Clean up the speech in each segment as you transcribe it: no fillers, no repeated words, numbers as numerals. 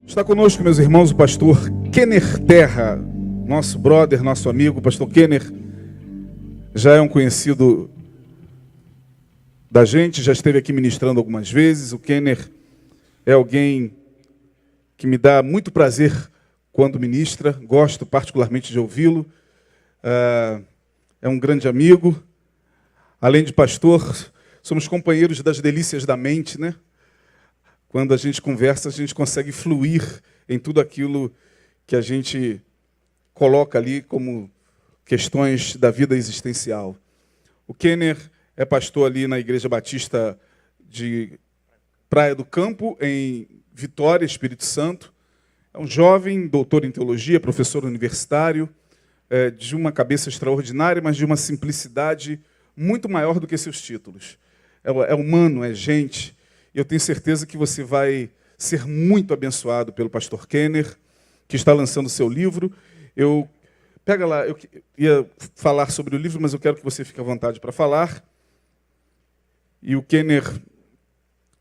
Está conosco, meus irmãos, o pastor Kenner Terra, nosso brother, nosso amigo. O pastor Kenner já é um conhecido da gente, já esteve aqui ministrando algumas vezes. O Kenner é alguém que me dá muito prazer quando ministra, gosto particularmente de ouvi-lo. É um grande amigo. Além de pastor, somos companheiros das delícias da mente, né? Quando a gente conversa, a gente consegue fluir em tudo aquilo que a gente coloca ali como questões da vida existencial. O Kenner é pastor ali na Igreja Batista de Praia do Campo, em Vitória, Espírito Santo. É um jovem, doutor em teologia, professor universitário, de uma cabeça extraordinária, mas de uma simplicidade muito maior do que seus títulos. É humano, é gente. E eu tenho certeza que você vai ser muito abençoado pelo pastor Kenner, que está lançando o seu livro. Pega lá, eu ia falar sobre o livro, mas eu quero que você fique à vontade para falar. E o Kenner,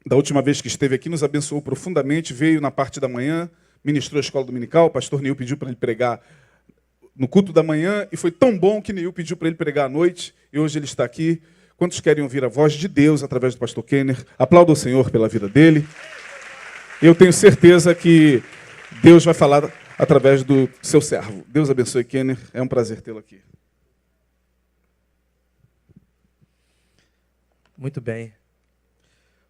da última vez que esteve aqui, nos abençoou profundamente, veio na parte da manhã, ministrou a escola dominical, o pastor Neil pediu para ele pregar no culto da manhã, e foi tão bom que Neil pediu para ele pregar à noite, e hoje ele está aqui. Quantos querem ouvir a voz de Deus através do pastor Kenner? Aplauda o Senhor pela vida dele. Eu tenho certeza que Deus vai falar através do seu servo. Deus abençoe, Kenner. É um prazer tê-lo aqui. Muito bem.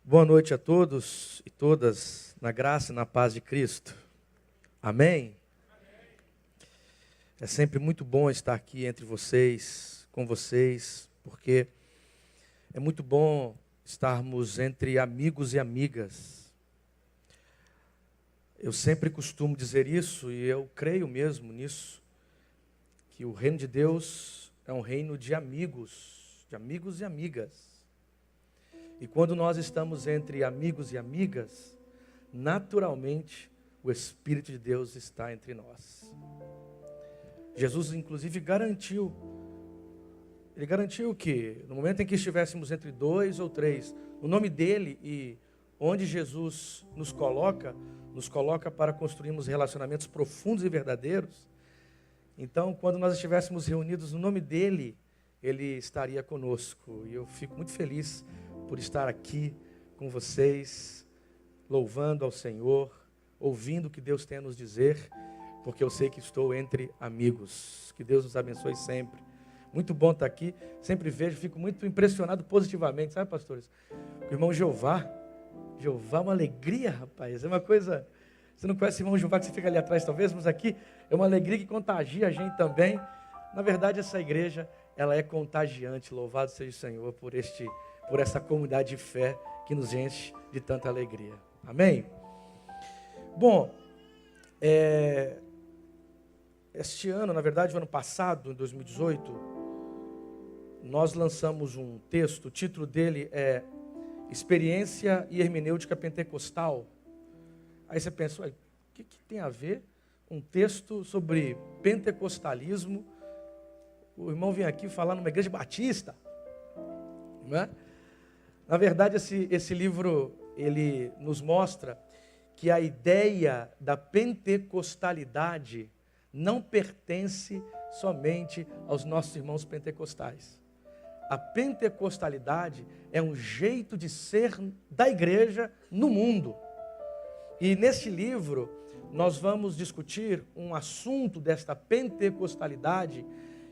Boa noite a todos e todas, na graça e na paz de Cristo. Amém? É sempre muito bom estar aqui entre vocês, com vocês, porque é muito bom estarmos entre amigos e amigas. Eu sempre costumo dizer isso, e eu creio mesmo nisso, que o reino de Deus é um reino de amigos e amigas. E quando nós estamos entre amigos e amigas, naturalmente o Espírito de Deus está entre nós. Jesus, inclusive, garantiu que, no momento em que estivéssemos entre 2 ou 3, o nome dele e onde Jesus nos coloca para construirmos relacionamentos profundos e verdadeiros. Então, quando nós estivéssemos reunidos no nome dele, ele estaria conosco. E eu fico muito feliz por estar aqui com vocês, louvando ao Senhor, ouvindo o que Deus tem a nos dizer, porque eu sei que estou entre amigos. Que Deus nos abençoe sempre. Muito bom estar aqui, sempre vejo, fico muito impressionado positivamente, sabe, pastores? O irmão Jeová é uma alegria, rapaz, é uma coisa, você não conhece o irmão Jeová que você fica ali atrás talvez, mas aqui é uma alegria que contagia a gente também. Na verdade, essa igreja, ela é contagiante, louvado seja o Senhor por essa comunidade de fé que nos enche de tanta alegria, amém? Bom, este ano, na verdade, o ano passado, em 2018, nós lançamos um texto, o título dele é Experiência e Hermenêutica Pentecostal. Aí você pensa, o que tem a ver um texto sobre pentecostalismo? O irmão vem aqui falar numa igreja batista, não é? Na verdade, esse livro, ele nos mostra que a ideia da pentecostalidade não pertence somente aos nossos irmãos pentecostais. A pentecostalidade é um jeito de ser da igreja no mundo. E neste livro, nós vamos discutir um assunto desta pentecostalidade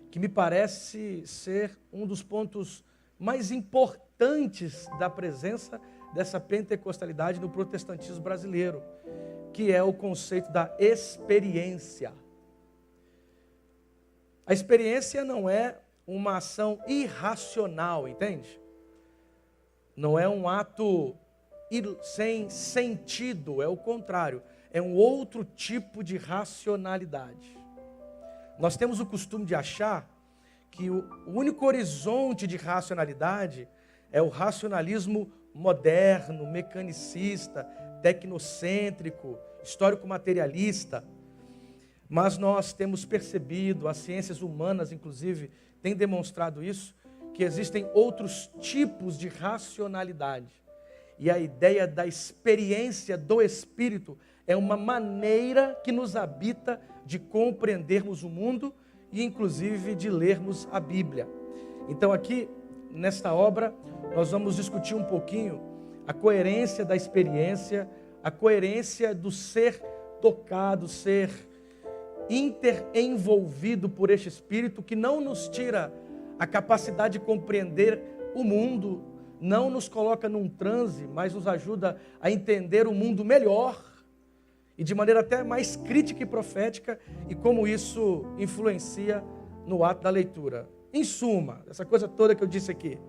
que me parece ser um dos pontos mais importantes da presença dessa pentecostalidade no protestantismo brasileiro, que é o conceito da experiência. A experiência não é uma ação irracional, entende? Não é um ato sem sentido, é o contrário. É um outro tipo de racionalidade. Nós temos o costume de achar que o único horizonte de racionalidade é o racionalismo moderno, mecanicista, tecnocêntrico, histórico-materialista. Mas nós temos percebido, as ciências humanas, inclusive, têm demonstrado isso, que existem outros tipos de racionalidade. E a ideia da experiência do Espírito é uma maneira que nos habita de compreendermos o mundo e inclusive de lermos a Bíblia. Então aqui, nesta obra, nós vamos discutir um pouquinho a coerência da experiência, a coerência do ser tocado, ser envolvido por este Espírito que não nos tira a capacidade de compreender o mundo, não nos coloca num transe, mas nos ajuda a entender o mundo melhor e de maneira até mais crítica e profética, e como isso influencia no ato da leitura. Em suma, essa coisa toda que eu disse aqui,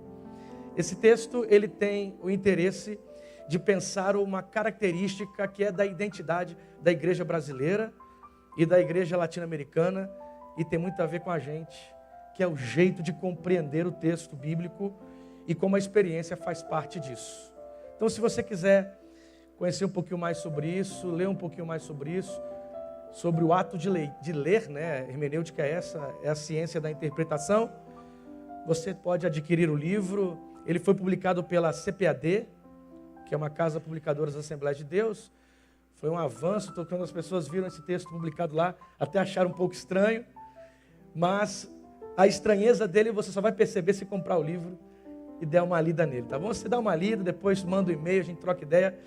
esse texto ele tem o interesse de pensar uma característica que é da identidade da igreja brasileira e da igreja latino-americana, e tem muito a ver com a gente, que é o jeito de compreender o texto bíblico e como a experiência faz parte disso. Então, se você quiser conhecer um pouquinho mais sobre isso, ler um pouquinho mais sobre isso, sobre o ato de ler, né? Hermenêutica é essa, é a ciência da interpretação. Você pode adquirir o livro. Ele foi publicado pela CPAD, que é uma casa publicadora das Assembleias de Deus. Foi um avanço, quando as pessoas viram esse texto publicado lá, até acharam um pouco estranho, mas a estranheza dele você só vai perceber se comprar o livro e der uma lida nele, tá bom? Você dá uma lida, depois manda um e-mail, a gente troca ideia.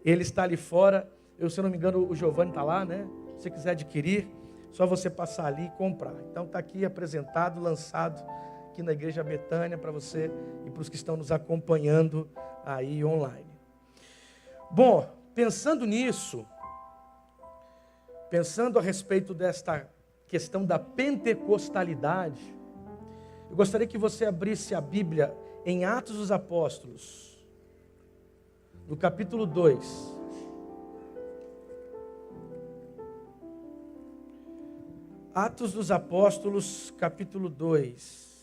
Ele está ali fora, se eu não me engano o Giovanni está lá, né? Se você quiser adquirir, só você passar ali e comprar. Então está aqui apresentado, lançado aqui na Igreja Betânia para você e para os que estão nos acompanhando aí online. Bom, pensando nisso, pensando a respeito desta questão da pentecostalidade, eu gostaria que você abrisse a Bíblia em Atos dos Apóstolos, no capítulo 2. Atos dos Apóstolos, capítulo 2.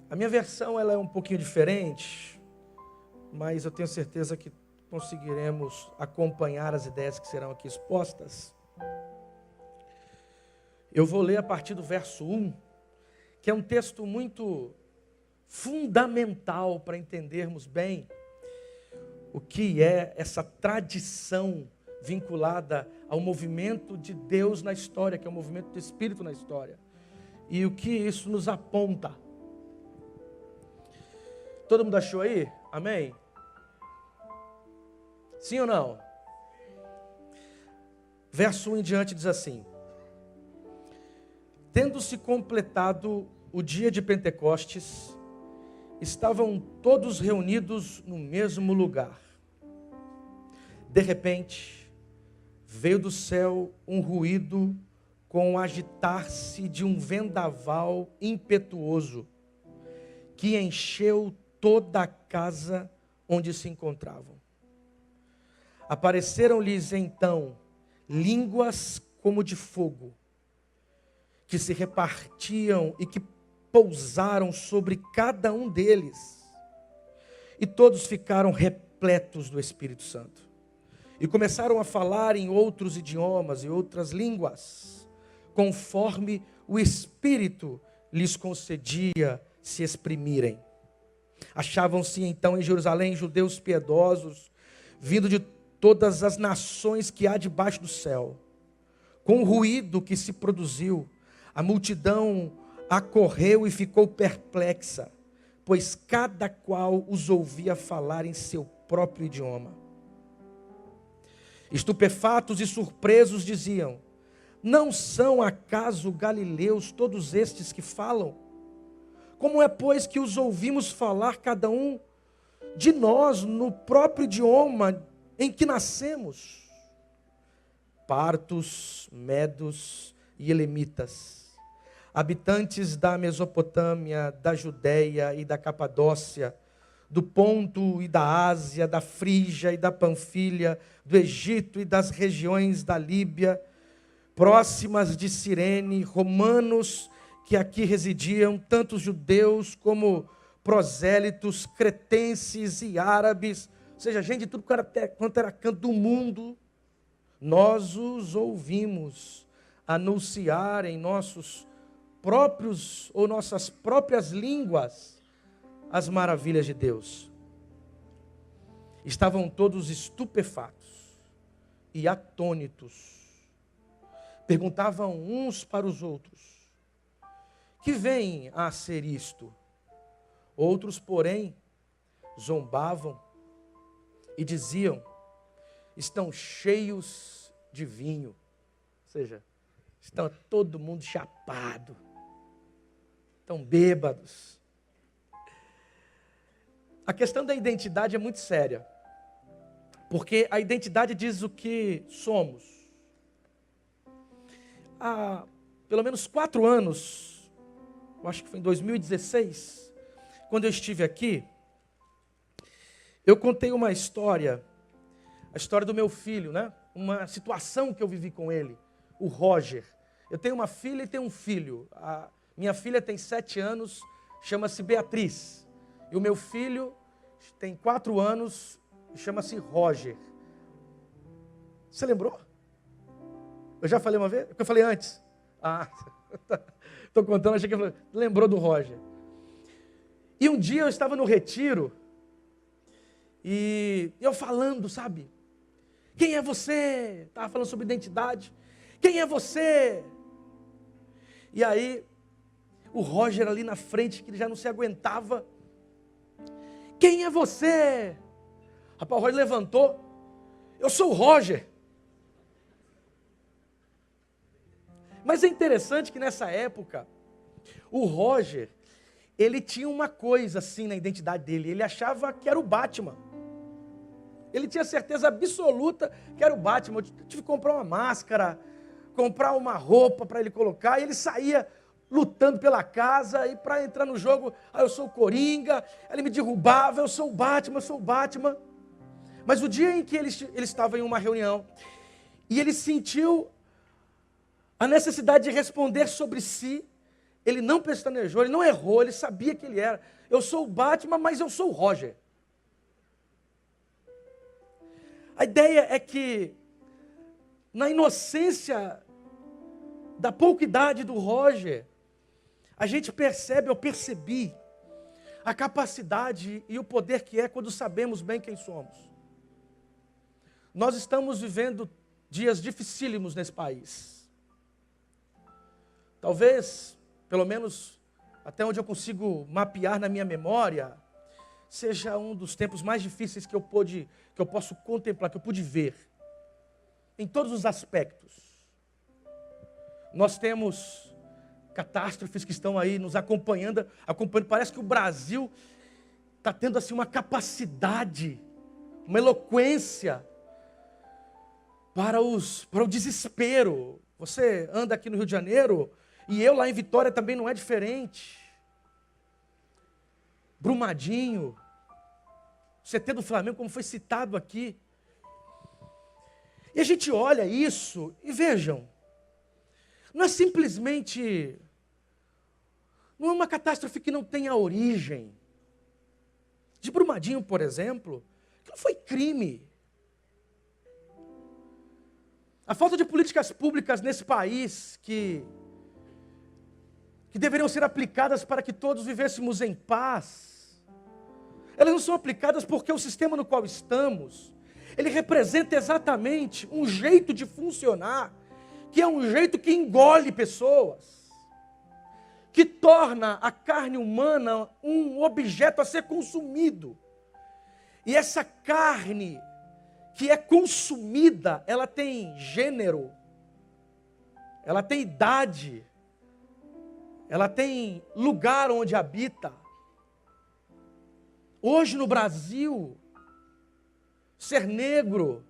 A minha versão ela é um pouquinho diferente, mas eu tenho certeza que conseguiremos acompanhar as ideias que serão aqui expostas. Eu vou ler a partir do verso 1, que é um texto muito fundamental para entendermos bem o que é essa tradição vinculada ao movimento de Deus na história, que é o movimento do Espírito na história, e o que isso nos aponta. Todo mundo achou aí? Amém? Sim ou não? Verso 1 em diante diz assim: tendo-se completado o dia de Pentecostes, estavam todos reunidos no mesmo lugar. De repente, veio do céu um ruído com o agitar-se de um vendaval impetuoso, que encheu toda a casa onde se encontravam. Apareceram-lhes então línguas como de fogo, que se repartiam e que pousaram sobre cada um deles. E todos ficaram repletos do Espírito Santo. E começaram a falar em outros idiomas e outras línguas, conforme o Espírito lhes concedia se exprimirem. Achavam-se então em Jerusalém judeus piedosos, vindo de todas as nações que há debaixo do céu. Com o ruído que se produziu, a multidão acorreu e ficou perplexa, pois cada qual os ouvia falar em seu próprio idioma. Estupefatos e surpresos diziam: não são acaso galileus todos estes que falam? Como é, pois, que os ouvimos falar cada um de nós no próprio idioma em que nascemos? Partos, medos e elemitas, habitantes da Mesopotâmia, da Judéia e da Capadócia, do Ponto e da Ásia, da Frígia e da Panfilha, do Egito e das regiões da Líbia, próximas de Cirene, romanos que aqui residiam, tanto judeus como prosélitos, cretenses e árabes, ou seja, gente de tudo quanto era canto do mundo, nós os ouvimos anunciar em nossos próprios ou nossas próprias línguas as maravilhas de Deus. Estavam todos estupefatos e atônitos. Perguntavam uns para os outros: que vem a ser isto? Outros, porém, zombavam e diziam: estão cheios de vinho. Ou seja, estão todo mundo chapado, estão bêbados. A questão da identidade é muito séria, porque a identidade diz o que somos. Há pelo menos 4 anos, eu acho que foi em 2016, quando eu estive aqui, eu contei uma história, a história do meu filho, né? Uma situação que eu vivi com ele, o Roger. Eu tenho uma filha e tenho um filho. A minha filha tem 7 anos, chama-se Beatriz. E o meu filho tem 4 anos e chama-se Roger. Você lembrou? Eu já falei uma vez? Eu falei antes. Estou contando, achei que lembrou do Roger. E um dia eu estava no retiro e eu falando, sabe? Quem é você? Estava falando sobre identidade. Quem é você? E aí, o Roger ali na frente, que ele já não se aguentava. Quem é você? Rapaz, o Roger levantou. Eu sou o Roger. Mas é interessante que nessa época, o Roger, ele tinha uma coisa assim na identidade dele. Ele achava que era o Batman. Ele tinha certeza absoluta que era o Batman. Eu tive que comprar uma máscara, comprar uma roupa para ele colocar. E ele saía lutando pela casa. E para entrar no jogo, eu sou o Coringa. Ele me derrubava, eu sou o Batman, eu sou o Batman. Mas o dia em que ele estava em uma reunião, e ele sentiu a necessidade de responder sobre si, ele não pestanejou, ele não errou, ele sabia que ele era. Eu sou o Batman, mas eu sou o Roger. A ideia é que, na inocência da pouca idade do Roger, a gente percebe, eu percebi, a capacidade e o poder que é quando sabemos bem quem somos. Nós estamos vivendo dias dificílimos nesse país. Talvez, pelo menos até onde eu consigo mapear na minha memória, seja um dos tempos mais difíceis que eu posso contemplar, que eu pude ver, em todos os aspectos. Nós temos catástrofes que estão aí nos acompanhando. Parece que o Brasil está tendo assim uma capacidade, uma eloquência para o desespero. Você anda aqui no Rio de Janeiro, e eu lá em Vitória também não é diferente. Brumadinho, CT do Flamengo, como foi citado aqui. E a gente olha isso e vejam, não é simplesmente, não é uma catástrofe que não tenha origem. De Brumadinho, por exemplo, aquilo foi crime. A falta de políticas públicas nesse país que deveriam ser aplicadas para que todos vivêssemos em paz, elas não são aplicadas porque o sistema no qual estamos, ele representa exatamente um jeito de funcionar, que é um jeito que engole pessoas, que torna a carne humana um objeto a ser consumido. E essa carne que é consumida, ela tem gênero, ela tem idade, ela tem lugar onde habita. Hoje no Brasil, ser negro,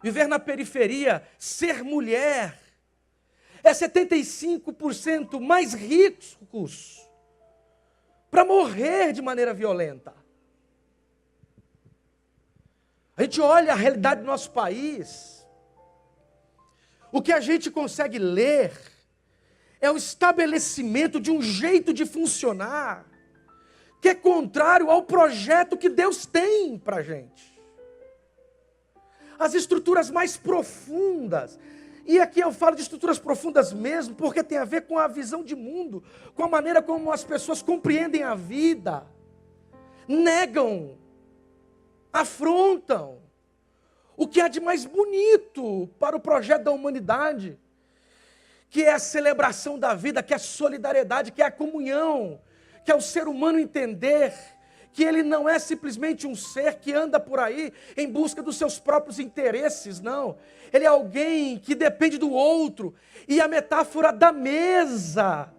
viver na periferia, ser mulher, é 75% mais ricos para morrer de maneira violenta. A gente olha a realidade do nosso país, o que a gente consegue ler é o estabelecimento de um jeito de funcionar que é contrário ao projeto que Deus tem para a gente. As estruturas mais profundas, e aqui eu falo de estruturas profundas mesmo, porque tem a ver com a visão de mundo, com a maneira como as pessoas compreendem a vida, negam, afrontam o que há de mais bonito para o projeto da humanidade, que é a celebração da vida, que é a solidariedade, que é a comunhão, que é o ser humano entender que ele não é simplesmente um ser que anda por aí em busca dos seus próprios interesses, não. Ele é alguém que depende do outro. E a metáfora da mesa,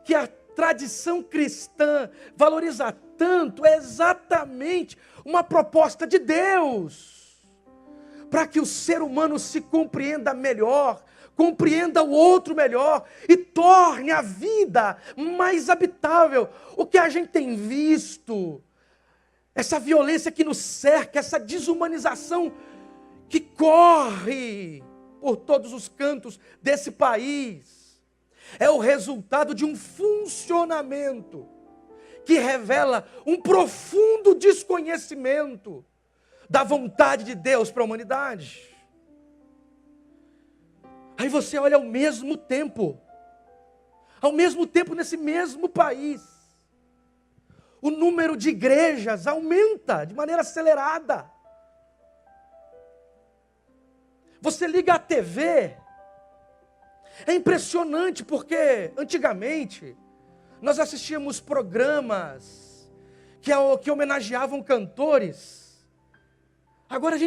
que a tradição cristã valoriza tanto, é exatamente uma proposta de Deus, para que o ser humano se compreenda melhor, compreenda o outro melhor e torne a vida mais habitável. O que a gente tem visto, essa violência que nos cerca, essa desumanização que corre por todos os cantos desse país, é o resultado de um funcionamento que revela um profundo desconhecimento da vontade de Deus para a humanidade. Aí você olha ao mesmo tempo nesse mesmo país, o número de igrejas aumenta de maneira acelerada. Você liga a TV, é impressionante porque antigamente nós assistíamos programas que homenageavam cantores. Agora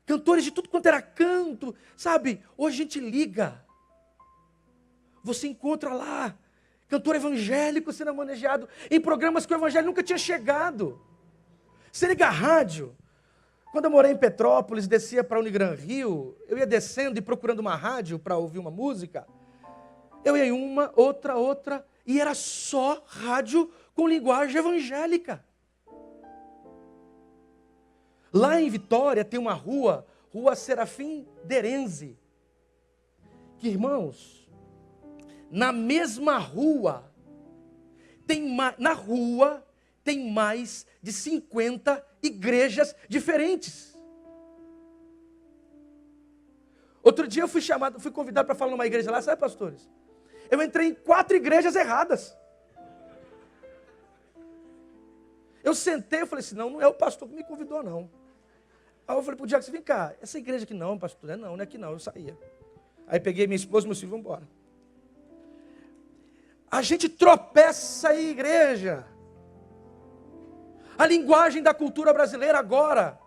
cantores de tudo quanto era canto, sabe? Hoje a gente liga, você encontra lá cantor evangélico sendo homenageado em programas que o evangelho nunca tinha chegado. Você liga a rádio. Quando eu morei em Petrópolis, descia para Unigran Rio, eu ia descendo e procurando uma rádio para ouvir uma música. Eu ia em uma, outra, e era só rádio com linguagem evangélica. Lá em Vitória tem uma rua Serafim Derenze, que, irmãos, na mesma rua, na rua tem mais de 50 igrejas diferentes. Outro dia eu fui convidado para falar numa igreja lá, sabe, pastores? Eu entrei em 4 igrejas erradas. Eu sentei, eu falei assim, não é o pastor que me convidou, não. Aí eu falei pro Jackson, vem cá, essa igreja aqui não, pastor, não é aqui não, eu saía. Aí peguei minha esposa e meu filho, vamos embora. A gente tropeça em igreja. A linguagem da cultura brasileira agora,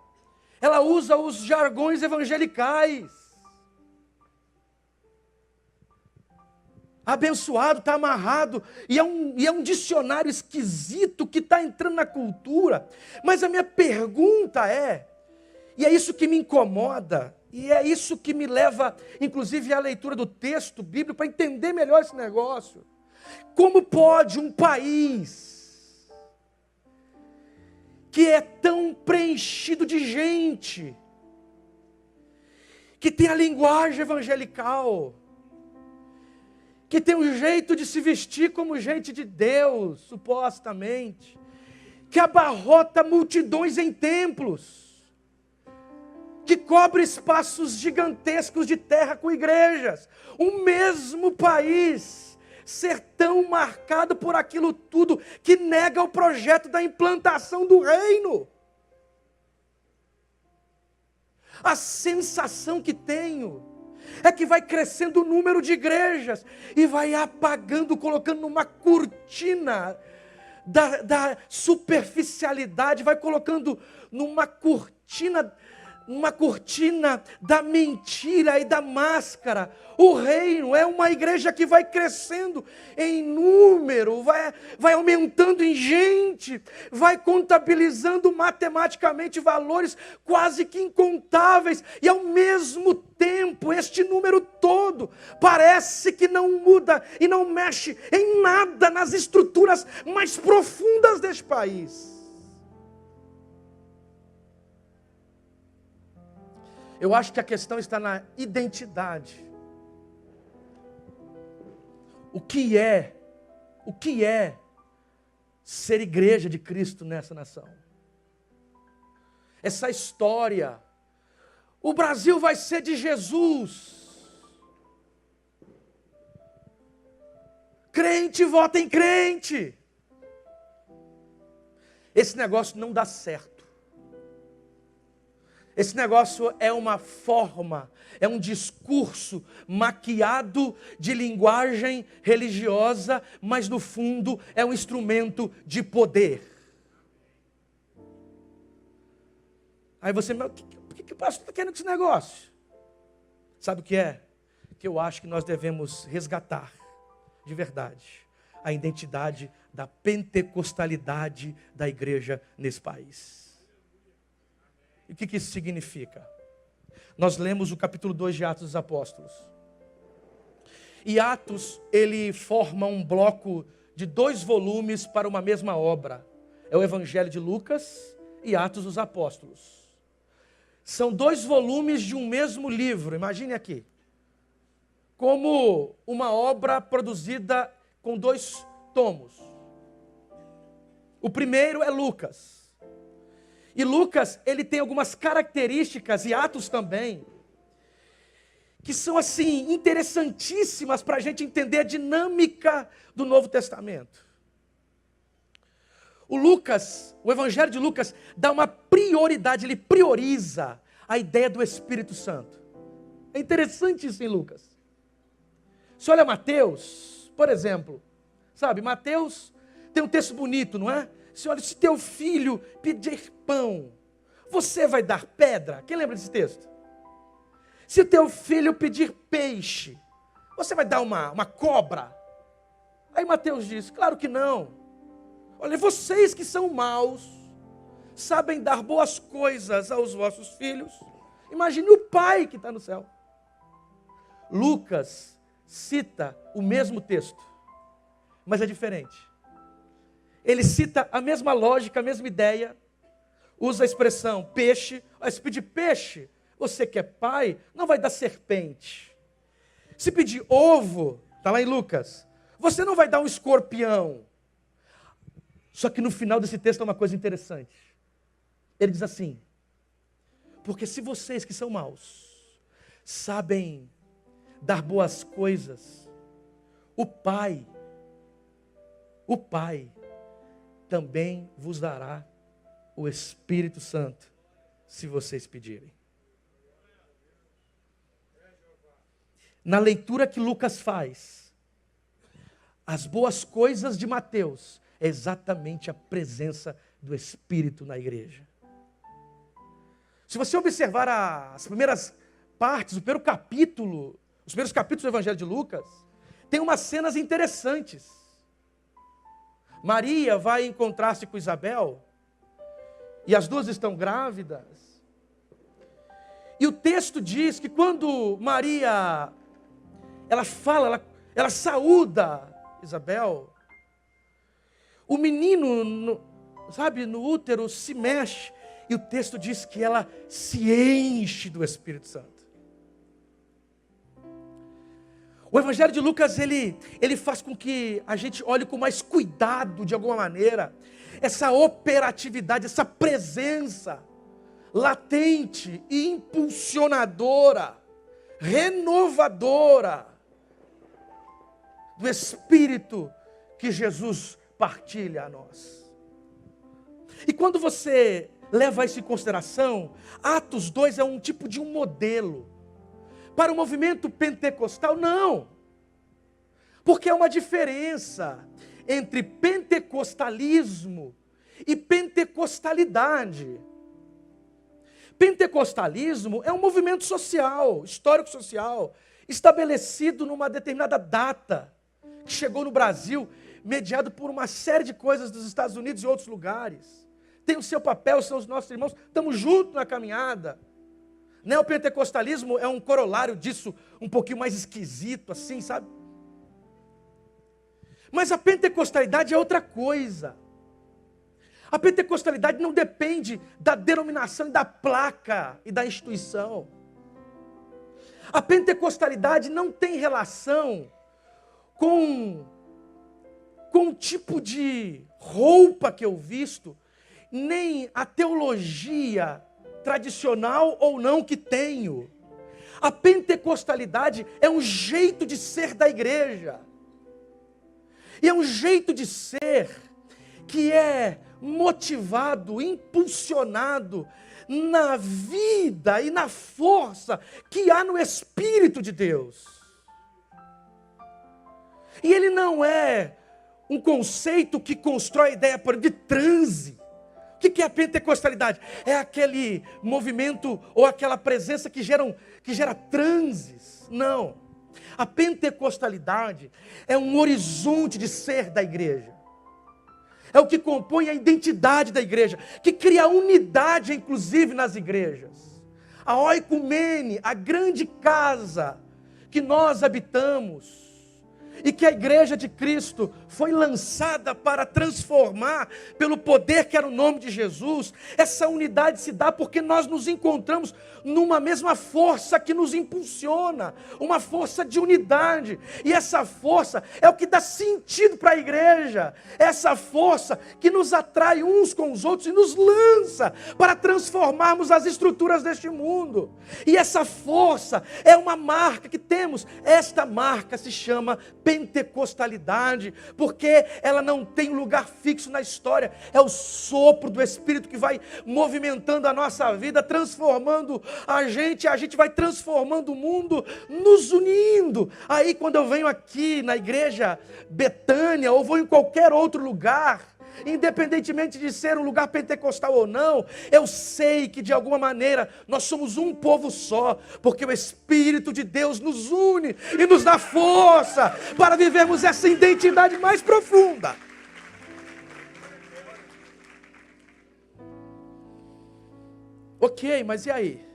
ela usa os jargões evangelicais. Abençoado, está amarrado, e é um dicionário esquisito que está entrando na cultura. Mas a minha pergunta é, e é isso que me incomoda, e é isso que me leva, inclusive, à leitura do texto bíblico, para entender melhor esse negócio. Como pode um país que é tão preenchido de gente, que tem a linguagem evangelical, que tem um jeito de se vestir como gente de Deus, supostamente, que abarrota multidões em templos, que cobre espaços gigantescos de terra com igrejas, o mesmo país ser tão marcado por aquilo tudo que nega o projeto da implantação do reino. A sensação que tenho é que vai crescendo o número de igrejas e vai apagando, colocando numa cortina da superficialidade, vai colocando numa cortina da mentira e da máscara. O reino é uma igreja que vai crescendo em número, vai aumentando em gente, vai contabilizando matematicamente valores quase que incontáveis, e ao mesmo tempo este número todo parece que não muda e não mexe em nada nas estruturas mais profundas deste país. Eu acho que a questão está na identidade. O que é ser igreja de Cristo nessa nação. Essa história, o Brasil vai ser de Jesus. Crente vota em crente. Esse negócio não dá certo. Esse negócio é uma forma, é um discurso maquiado de linguagem religiosa, mas no fundo é um instrumento de poder. Aí você, mas por que o pastor está querendo esse negócio? Sabe o que é? Que eu acho que nós devemos resgatar, de verdade, a identidade da pentecostalidade da igreja nesse país. E o que isso significa? Nós lemos o capítulo 2 de Atos dos Apóstolos. E Atos, ele forma um bloco de 2 volumes para uma mesma obra. É o Evangelho de Lucas e Atos dos Apóstolos. São 2 volumes de um mesmo livro, imagine aqui. Como uma obra produzida com 2 tomos. O primeiro é Lucas. E Lucas, ele tem algumas características, e Atos também, que são assim, interessantíssimas para a gente entender a dinâmica do Novo Testamento. O Evangelho de Lucas dá uma prioridade, ele prioriza a ideia do Espírito Santo. É interessante isso em Lucas. Se olha Mateus, por exemplo, sabe, Mateus tem um texto bonito, não é? Se olha, se teu filho pedir pão, você vai dar pedra? Quem lembra desse texto? Se teu filho pedir peixe, você vai dar uma cobra? Aí Mateus diz, claro que não. Olha, vocês que são maus, sabem dar boas coisas aos vossos filhos. Imagine o pai que está no céu. Lucas cita o mesmo texto, mas é diferente. Ele cita a mesma lógica, a mesma ideia, usa a expressão peixe. Se pedir peixe, você que é pai, não vai dar serpente. Se pedir ovo, está lá em Lucas, você não vai dar um escorpião. Só que no final desse texto é uma coisa interessante. Ele diz assim, porque se vocês que são maus, sabem dar boas coisas, o Pai também vos dará o Espírito Santo, se vocês pedirem. Na leitura que Lucas faz, as boas coisas de Mateus é exatamente a presença do Espírito na igreja. Se você observar as primeiras partes, o primeiro capítulo, os primeiros capítulos do Evangelho de Lucas, tem umas cenas interessantes. Maria vai encontrar-se com Isabel, e as duas estão grávidas. E o texto diz que quando Maria, ela saúda Isabel, o menino, no útero se mexe, e o texto diz que ela se enche do Espírito Santo. O Evangelho de Lucas, ele faz com que a gente olhe com mais cuidado, de alguma maneira, essa operatividade, essa presença latente e impulsionadora, renovadora do Espírito que Jesus partilha a nós. E quando você leva isso em consideração, Atos 2 é um tipo de um modelo. Para o movimento pentecostal, não. Porque há uma diferença entre pentecostalismo e pentecostalidade. Pentecostalismo é um movimento social, histórico-social, estabelecido numa determinada data, que chegou no Brasil, mediado por uma série de coisas dos Estados Unidos e outros lugares. Tem o seu papel, são os nossos irmãos, estamos juntos na caminhada. Neopentecostalismo é um corolário disso, um pouquinho mais esquisito, assim, sabe? Mas a pentecostalidade é outra coisa. A pentecostalidade não depende da denominação, da placa e da instituição. A pentecostalidade não tem relação com com o tipo de roupa que eu visto, nem a teologia tradicional ou não que tenho. A pentecostalidade é um jeito de ser da igreja. E é um jeito de ser que é motivado, impulsionado na vida e na força que há no Espírito de Deus. E ele não é um conceito que constrói a ideia de transe. O que é a pentecostalidade? É aquele movimento ou aquela presença que gera transes. Não. A pentecostalidade é um horizonte de ser da igreja. É o que compõe a identidade da igreja, que cria unidade, inclusive, nas igrejas. A oikumene, a grande casa que nós habitamos, e que a igreja de Cristo foi lançada para transformar pelo poder que era o nome de Jesus. Essa unidade se dá porque nós nos encontramos numa mesma força que nos impulsiona, uma força de unidade. E essa força é o que dá sentido para a igreja. Essa força que nos atrai uns com os outros e nos lança para transformarmos as estruturas deste mundo. E essa força é uma marca que temos. Esta marca se chama pentecostalidade, porque ela não tem lugar fixo na história, é o sopro do Espírito que vai movimentando a nossa vida, transformando a gente vai transformando o mundo, nos unindo. Aí quando eu venho aqui na igreja Betânia, ou vou em qualquer outro lugar, independentemente de ser um lugar pentecostal ou não, eu sei que de alguma maneira nós somos um povo só, porque o Espírito de Deus nos une e nos dá força para vivermos essa identidade mais profunda. Ok, mas e aí?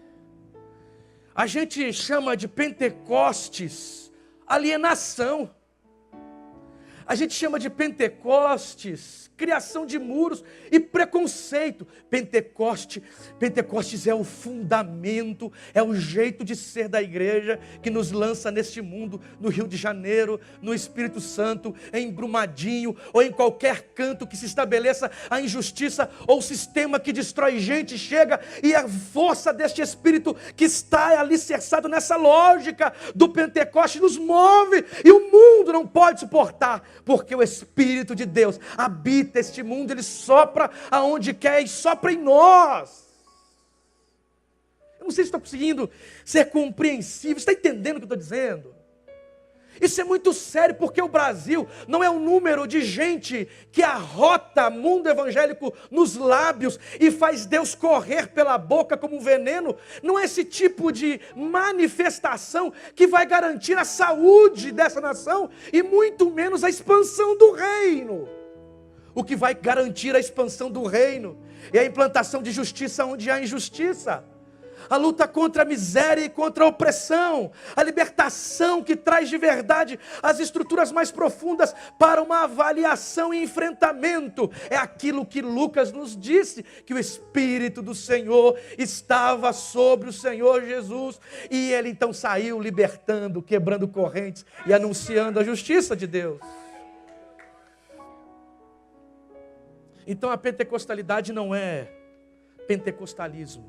A gente chama de Pentecostes alienação. A gente chama de Pentecostes criação de muros e preconceito. Pentecostes é o fundamento, é o jeito de ser da igreja que nos lança neste mundo, no Rio de Janeiro, no Espírito Santo, em Brumadinho, ou em qualquer canto que se estabeleça a injustiça ou o sistema que destrói gente, chega e a força deste Espírito que está alicerçado nessa lógica do Pentecoste nos move e o mundo não pode suportar, porque o Espírito de Deus habita este mundo, ele sopra aonde quer e sopra em nós. Eu não sei se está conseguindo ser compreensível, está entendendo o que eu estou dizendo? Isso é muito sério, porque o Brasil não é um número de gente que arrota mundo evangélico nos lábios e faz Deus correr pela boca como um veneno. Não é esse tipo de manifestação que vai garantir a saúde dessa nação e muito menos a expansão do reino. O que vai garantir a expansão do reino é a implantação de justiça onde há injustiça. A luta contra a miséria e contra a opressão, a libertação que traz de verdade as estruturas mais profundas para uma avaliação e enfrentamento. É aquilo que Lucas nos disse, que o Espírito do Senhor estava sobre o Senhor Jesus, e ele então saiu libertando, quebrando correntes e anunciando a justiça de Deus. Então a pentecostalidade não é pentecostalismo.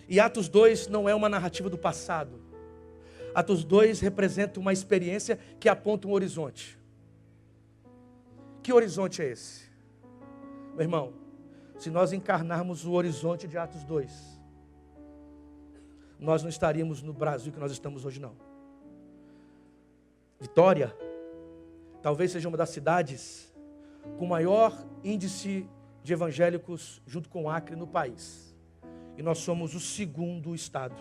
E Atos 2 não é uma narrativa do passado. Atos 2 representa uma experiência que aponta um horizonte. Que horizonte é esse? Meu irmão, se nós encarnarmos o horizonte de Atos 2, nós não estaríamos no Brasil que nós estamos hoje, não. Vitória talvez seja uma das cidades com maior índice de evangélicos junto com o Acre no país. E nós somos o segundo estado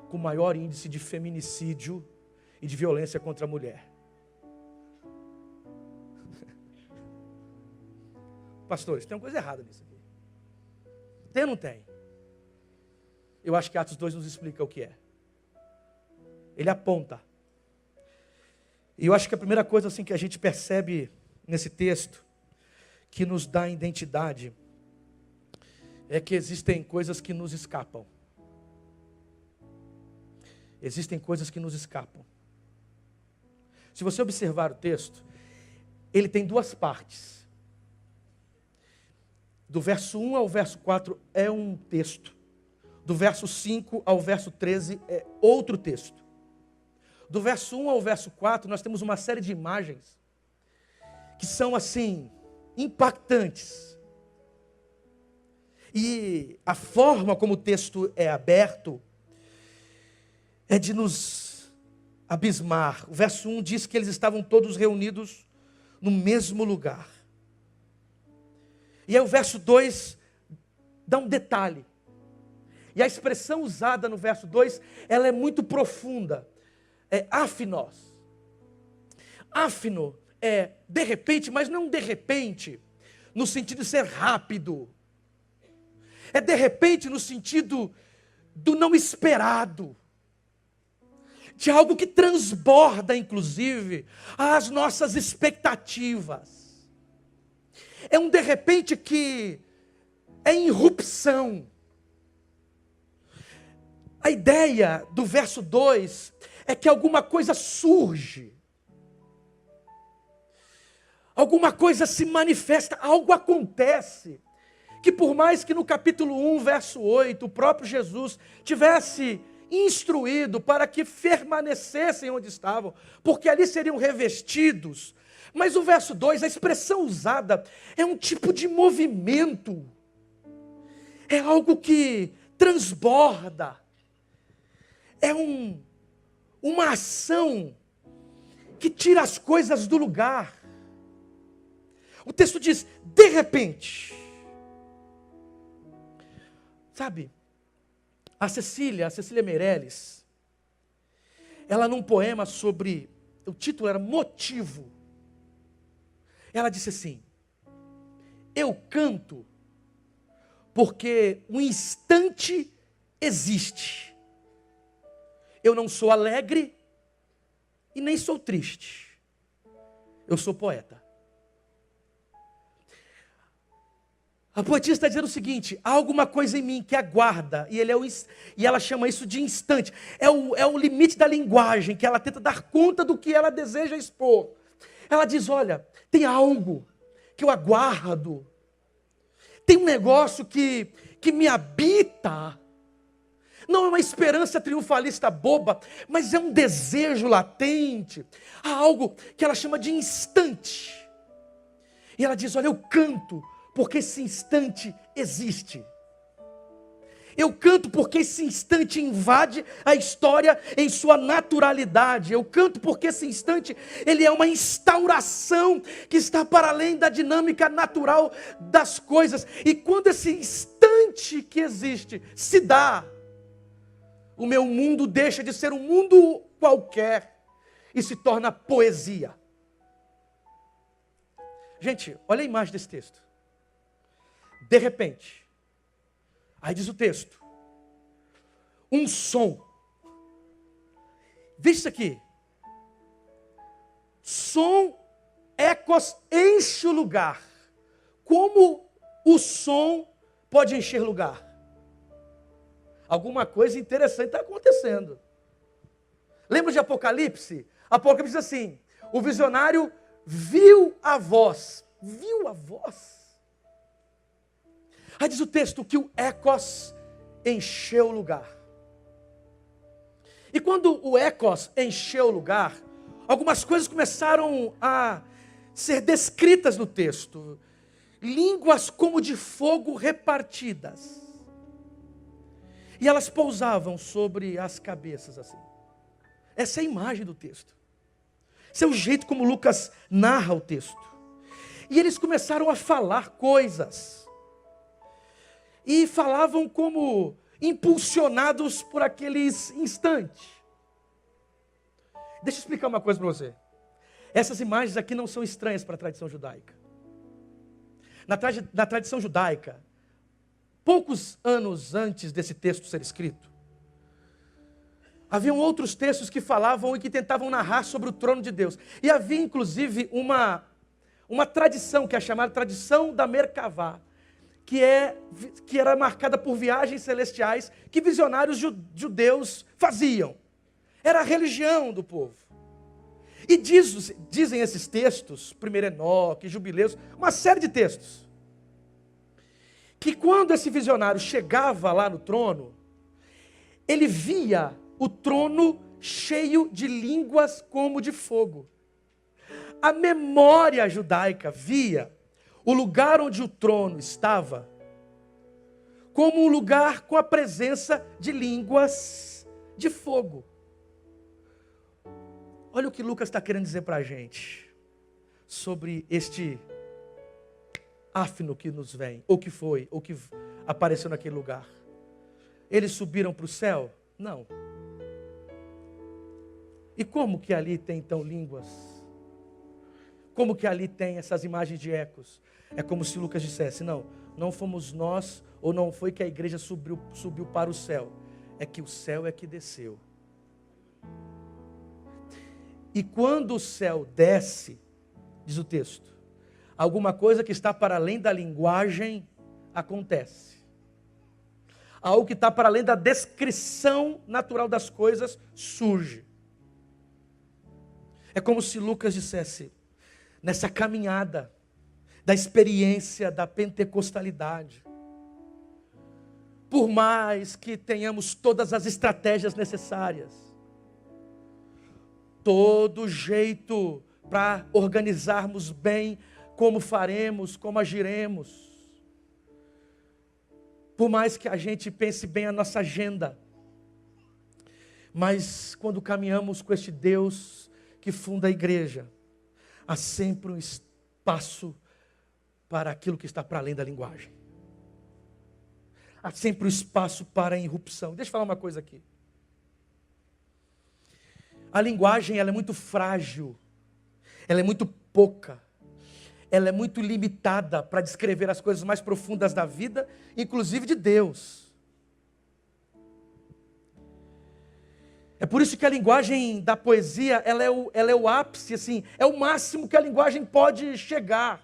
com maior índice de feminicídio e de violência contra a mulher. Pastores, tem uma coisa errada nisso aqui. Tem ou não tem? Eu acho que Atos 2 nos explica o que é. Ele aponta. E eu acho que a primeira coisa assim, que a gente percebe nesse texto, que nos dá identidade, é que existem coisas que nos escapam. Existem coisas que nos escapam. Se você observar o texto, ele tem duas partes. Do verso 1 ao verso 4 é um texto. Do verso 5 ao verso 13 é outro texto. Do verso 1 ao verso 4 nós temos uma série de imagens que são assim, impactantes. E a forma como o texto é aberto é de nos abismar. O verso 1 diz que eles estavam todos reunidos no mesmo lugar. E aí o verso 2 dá um detalhe. E a expressão usada no verso 2, ela é muito profunda. É áfinos. Áfino é de repente, mas não de repente, no sentido de ser rápido. É de repente no sentido do não esperado. De algo que transborda, inclusive, as nossas expectativas. É um de repente que é irrupção. A ideia do verso 2 é que alguma coisa surge. Alguma coisa se manifesta, algo acontece. Que por mais que no capítulo 1, verso 8, o próprio Jesus tivesse instruído para que permanecessem onde estavam, porque ali seriam revestidos. Mas o verso 2, a expressão usada é um tipo de movimento. É algo que transborda. É uma ação que tira as coisas do lugar. O texto diz, de repente. Sabe, a Cecília Meirelles, ela num poema sobre, o título era Motivo. Ela disse assim, eu canto porque um instante existe. Eu não sou alegre e nem sou triste. Eu sou poeta. A poetisa está dizendo o seguinte, há alguma coisa em mim que aguarda, e ela chama isso de instante. É o limite da linguagem, que ela tenta dar conta do que ela deseja expor. Ela diz, olha, tem algo que eu aguardo. Tem um negócio que me habita. Não é uma esperança triunfalista boba, mas é um desejo latente. Há algo que ela chama de instante. E ela diz, olha, eu canto porque esse instante existe. Eu canto porque esse instante invade a história em sua naturalidade. Eu canto porque esse instante, ele é uma instauração que está para além da dinâmica natural das coisas. E quando esse instante que existe se dá, o meu mundo deixa de ser um mundo qualquer e se torna poesia. Gente, olha a imagem desse texto. De repente, aí diz o texto, um som. Veja isso aqui. Som, ecos, enche o lugar. Como o som pode encher lugar? Alguma coisa interessante está acontecendo. Lembra de Apocalipse? Apocalipse diz assim, o visionário viu a voz. Viu a voz? Aí diz o texto que o ecos encheu o lugar. E quando o ecos encheu o lugar, algumas coisas começaram a ser descritas no texto. Línguas como de fogo repartidas. E elas pousavam sobre as cabeças assim. Essa é a imagem do texto. Esse é o jeito como Lucas narra o texto. E eles começaram a falar coisas. E falavam como impulsionados por aqueles instantes. Deixa eu explicar uma coisa para você. Essas imagens aqui não são estranhas para a tradição judaica. Na tradição judaica, poucos anos antes desse texto ser escrito, haviam outros textos que falavam e que tentavam narrar sobre o trono de Deus. E havia inclusive uma tradição que é chamada tradição da Merkavá, que era marcada por viagens celestiais que visionários judeus faziam. Era a religião do povo. E dizem esses textos, 1 Enoque, Jubileus, uma série de textos, que quando esse visionário chegava lá no trono, ele via o trono cheio de línguas como de fogo. A memória judaica via o lugar onde o trono estava como um lugar com a presença de línguas de fogo. Olha o que Lucas está querendo dizer para a gente sobre este áfino que nos vem, ou que foi, ou que apareceu naquele lugar. Eles subiram para o céu? Não. E como que ali tem então línguas? Como que ali tem essas imagens de ecos? É como se Lucas dissesse, não fomos nós, ou não foi que a igreja subiu para o céu. É que o céu é que desceu. E quando o céu desce, diz o texto, alguma coisa que está para além da linguagem acontece. Algo que está para além da descrição natural das coisas surge. É como se Lucas dissesse, nessa caminhada da experiência da pentecostalidade, por mais que tenhamos todas as estratégias necessárias, todo jeito para organizarmos bem como faremos, como agiremos, por mais que a gente pense bem a nossa agenda, mas quando caminhamos com este Deus que funda a igreja, há sempre um espaço para aquilo que está para além da linguagem. Há sempre um espaço para a irrupção. Deixa eu falar uma coisa aqui. A linguagem, ela é muito frágil, ela é muito pouca, ela é muito limitada para descrever as coisas mais profundas da vida, inclusive de Deus. É por isso que a linguagem da poesia, ela é o ápice, assim, é o máximo que a linguagem pode chegar.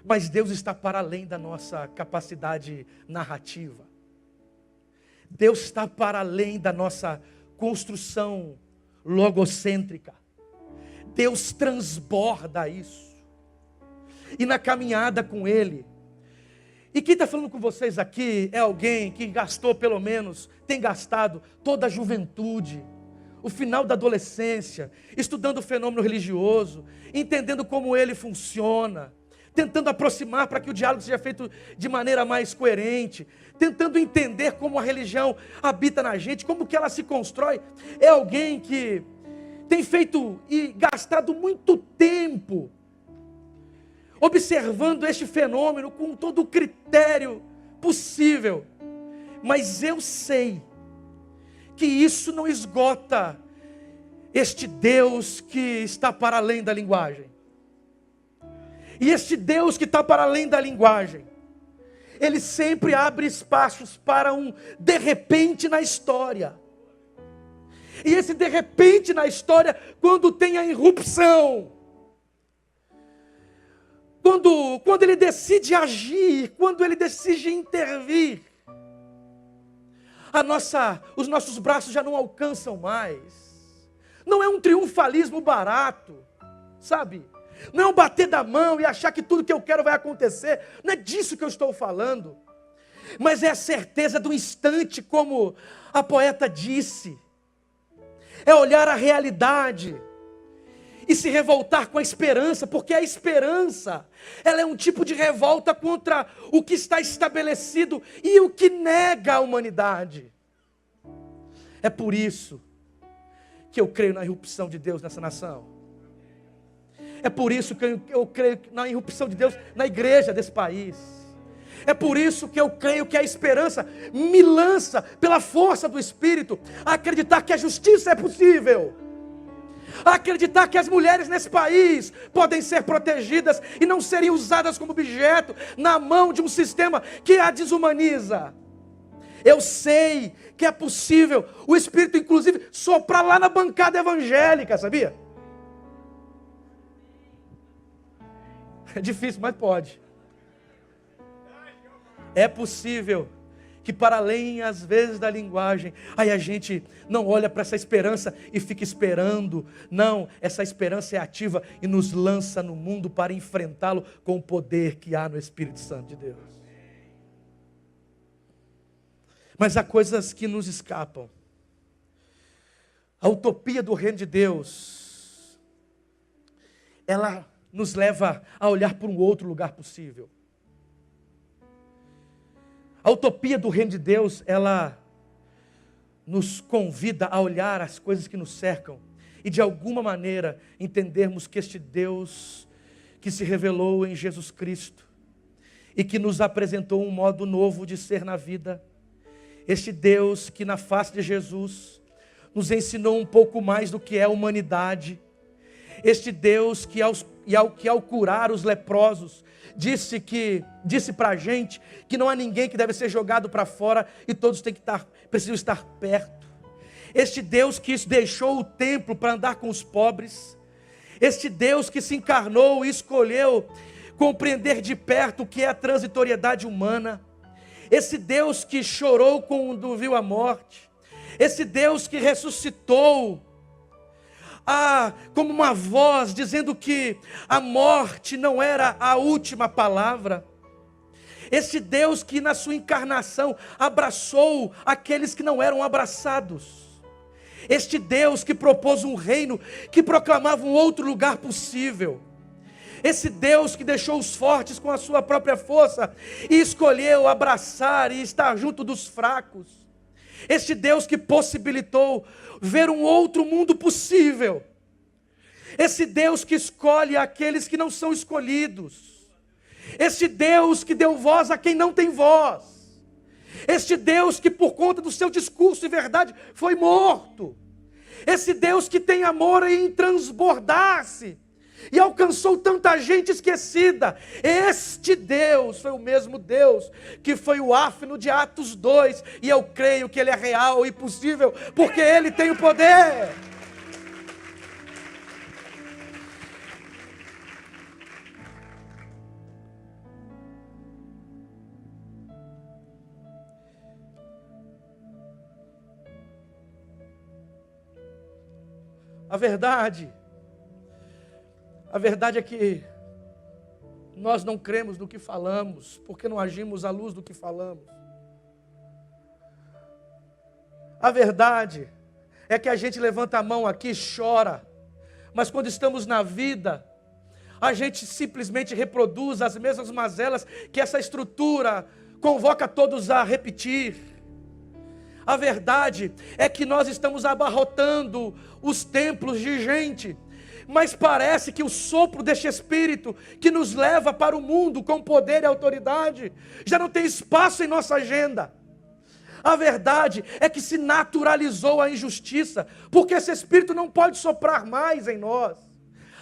Mas Deus está para além da nossa capacidade narrativa. Deus está para além da nossa construção logocêntrica. Deus transborda isso. E na caminhada com Ele. E quem está falando com vocês aqui é alguém que gastou pelo menos, tem gastado toda a juventude, o final da adolescência, estudando o fenômeno religioso, entendendo como ele funciona, tentando aproximar para que o diálogo seja feito de maneira mais coerente, tentando entender como a religião habita na gente, como que ela se constrói. É alguém que tem feito e gastado muito tempo observando este fenômeno com todo o critério possível. Mas eu sei que isso não esgota este Deus que está para além da linguagem. E este Deus que está para além da linguagem, Ele sempre abre espaços para um de repente na história. E esse de repente na história, quando tem a irrupção, quando Ele decide agir, quando Ele decide intervir, os nossos braços já não alcançam mais. Não é um triunfalismo barato, sabe? Não é um bater da mão e achar que tudo que eu quero vai acontecer. Não é disso que eu estou falando. Mas é a certeza do instante, como a poeta disse. É olhar a realidade e se revoltar com a esperança, porque a esperança, ela é um tipo de revolta contra o que está estabelecido e o que nega a humanidade. É por isso que eu creio na irrupção de Deus nessa nação. É por isso que eu creio na irrupção de Deus na igreja desse país. É por isso que eu creio que a esperança me lança, pela força do Espírito, a acreditar que a justiça é possível. A acreditar que as mulheres nesse país podem ser protegidas e não serem usadas como objeto na mão de um sistema que a desumaniza. Eu sei que é possível o Espírito, inclusive, soprar lá na bancada evangélica, sabia? É difícil, mas pode. É possível que para além às vezes da linguagem, aí a gente não olha para essa esperança e fica esperando. Não, essa esperança é ativa e nos lança no mundo para enfrentá-lo com o poder que há no Espírito Santo de Deus. Mas há coisas que nos escapam. A utopia do reino de Deus, ela nos leva a olhar para um outro lugar possível. A utopia do reino de Deus, ela nos convida a olhar as coisas que nos cercam e de alguma maneira entendermos que este Deus que se revelou em Jesus Cristo e que nos apresentou um modo novo de ser na vida, este Deus que na face de Jesus nos ensinou um pouco mais do que é a humanidade, este Deus que ao curar os leprosos, disse para a gente que não há ninguém que deve ser jogado para fora e todos precisam estar perto. Este Deus que deixou o templo para andar com os pobres. Este Deus que se encarnou e escolheu compreender de perto o que é a transitoriedade humana. Esse Deus que chorou quando viu a morte. Esse Deus que ressuscitou como uma voz dizendo que a morte não era a última palavra. Este Deus que na sua encarnação abraçou aqueles que não eram abraçados. Este Deus que propôs um reino que proclamava um outro lugar possível. Esse Deus que deixou os fortes com a sua própria força e escolheu abraçar e estar junto dos fracos. Este Deus que possibilitou ver um outro mundo possível. Esse Deus que escolhe aqueles que não são escolhidos. Este Deus que deu voz a quem não tem voz. Este Deus que por conta do seu discurso e verdade foi morto. Esse Deus que tem amor em transbordar-se e alcançou tanta gente esquecida. Este Deus foi o mesmo Deus que foi o áfino de Atos 2. E eu creio que Ele é real e possível, porque Ele tem o poder. A verdade é que nós não cremos no que falamos, porque não agimos à luz do que falamos. A verdade é que a gente levanta a mão aqui e chora, mas quando estamos na vida, a gente simplesmente reproduz as mesmas mazelas que essa estrutura convoca todos a repetir. A verdade é que nós estamos abarrotando os templos de gente, mas parece que o sopro deste Espírito que nos leva para o mundo com poder e autoridade já não tem espaço em nossa agenda. A verdade é que se naturalizou a injustiça, porque esse Espírito não pode soprar mais em nós.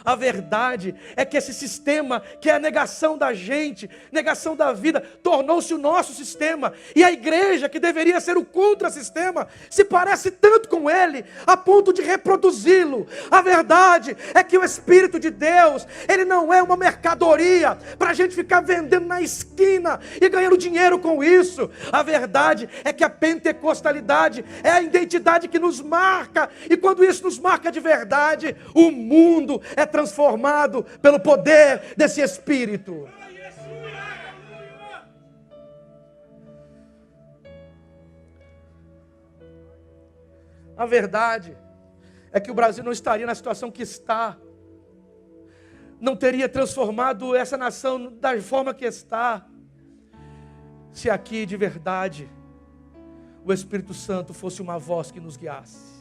A verdade é que esse sistema, que é a negação da gente, negação da vida, tornou-se o nosso sistema. E a igreja, que deveria ser o contra-sistema, se parece tanto com ele, a ponto de reproduzi-lo. A verdade é que o Espírito de Deus, ele não é uma mercadoria para a gente ficar vendendo na esquina e ganhando dinheiro com isso. A verdade é que a pentecostalidade é a identidade que nos marca. E quando isso nos marca de verdade, o mundo é transformado pelo poder desse Espírito. A verdade é que o Brasil não estaria na situação que está, não teria transformado essa nação da forma que está, se aqui de verdade o Espírito Santo fosse uma voz que nos guiasse.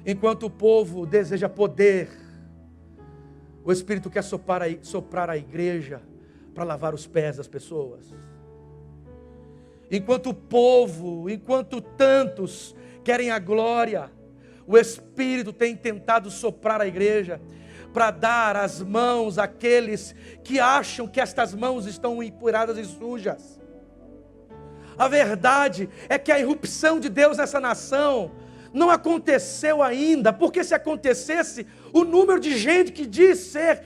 Enquanto o povo deseja poder, o Espírito quer soprar a igreja para lavar os pés das pessoas. Enquanto o povo, enquanto tantos querem a glória, o Espírito tem tentado soprar a igreja para dar as mãos àqueles que acham que estas mãos estão empuradas e sujas. A verdade é que a irrupção de Deus nessa nação não aconteceu ainda, porque se acontecesse, o número de gente que diz ser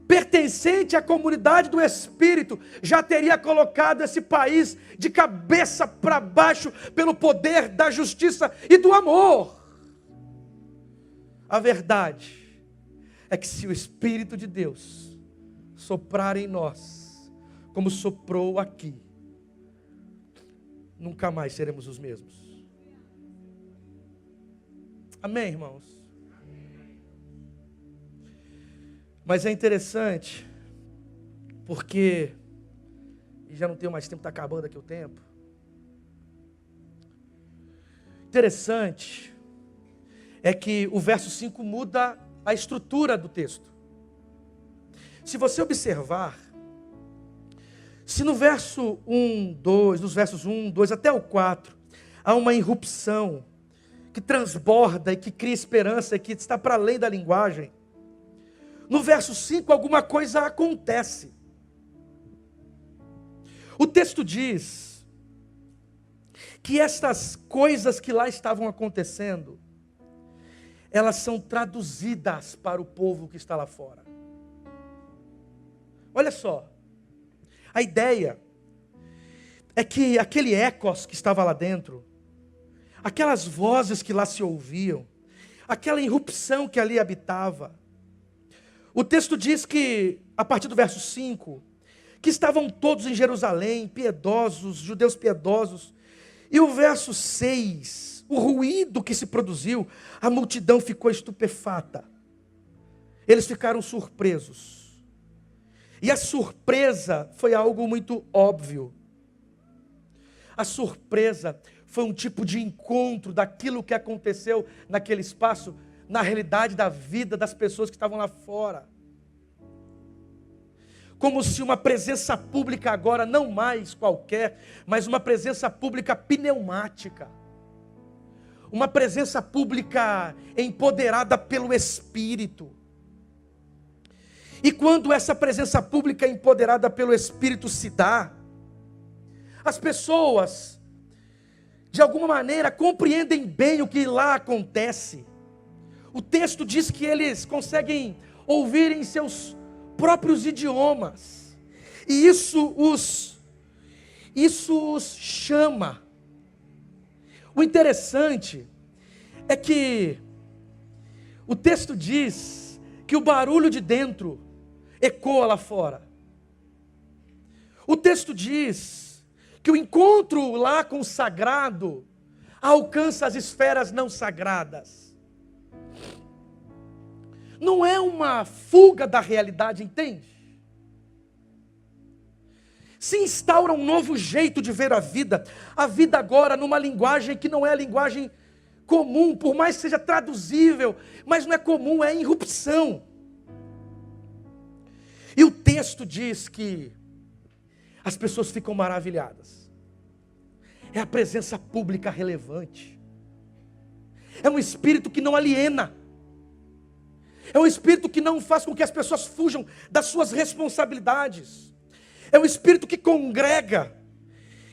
pertencente à comunidade do Espírito, já teria colocado esse país de cabeça para baixo pelo poder da justiça e do amor. A verdade é que se o Espírito de Deus soprar em nós, como soprou aqui, nunca mais seremos os mesmos. Amém, irmãos? Mas é interessante, porque, e já não tenho mais tempo, está acabando aqui o tempo. Interessante é que o verso 5 muda a estrutura do texto. Se você observar, se no verso 1, 2, nos versos 1, 2 até o 4, há uma irrupção que transborda e que cria esperança e que está para além da linguagem, no verso 5 alguma coisa acontece. O texto diz que estas coisas que lá estavam acontecendo, elas são traduzidas para o povo que está lá fora. Olha só, a ideia é que aquele ecos que estava lá dentro, aquelas vozes que lá se ouviam, aquela irrupção que ali habitava, o texto diz que, a partir do verso 5, que estavam todos em Jerusalém, piedosos, judeus piedosos. E o verso 6, o ruído que se produziu, a multidão ficou estupefata. Eles ficaram surpresos. E a surpresa foi algo muito óbvio. A surpresa foi um tipo de encontro daquilo que aconteceu naquele espaço, na realidade da vida das pessoas que estavam lá fora. Como se uma presença pública agora, não mais qualquer, mas uma presença pública pneumática. Uma presença pública empoderada pelo Espírito. E quando essa presença pública empoderada pelo Espírito se dá, as pessoas, de alguma maneira, compreendem bem o que lá acontece. O texto diz que eles conseguem ouvir em seus próprios idiomas. E isso os chama. O interessante é que o texto diz que o barulho de dentro ecoa lá fora. O texto diz que o encontro lá com o sagrado alcança as esferas não sagradas. Não é uma fuga da realidade, entende? Se instaura um novo jeito de ver a vida agora numa linguagem que não é a linguagem comum, por mais que seja traduzível, mas não é comum, é irrupção. E o texto diz que as pessoas ficam maravilhadas. É a presença pública relevante. É um espírito que não aliena. É um espírito que não faz com que as pessoas fujam das suas responsabilidades. É um espírito que congrega,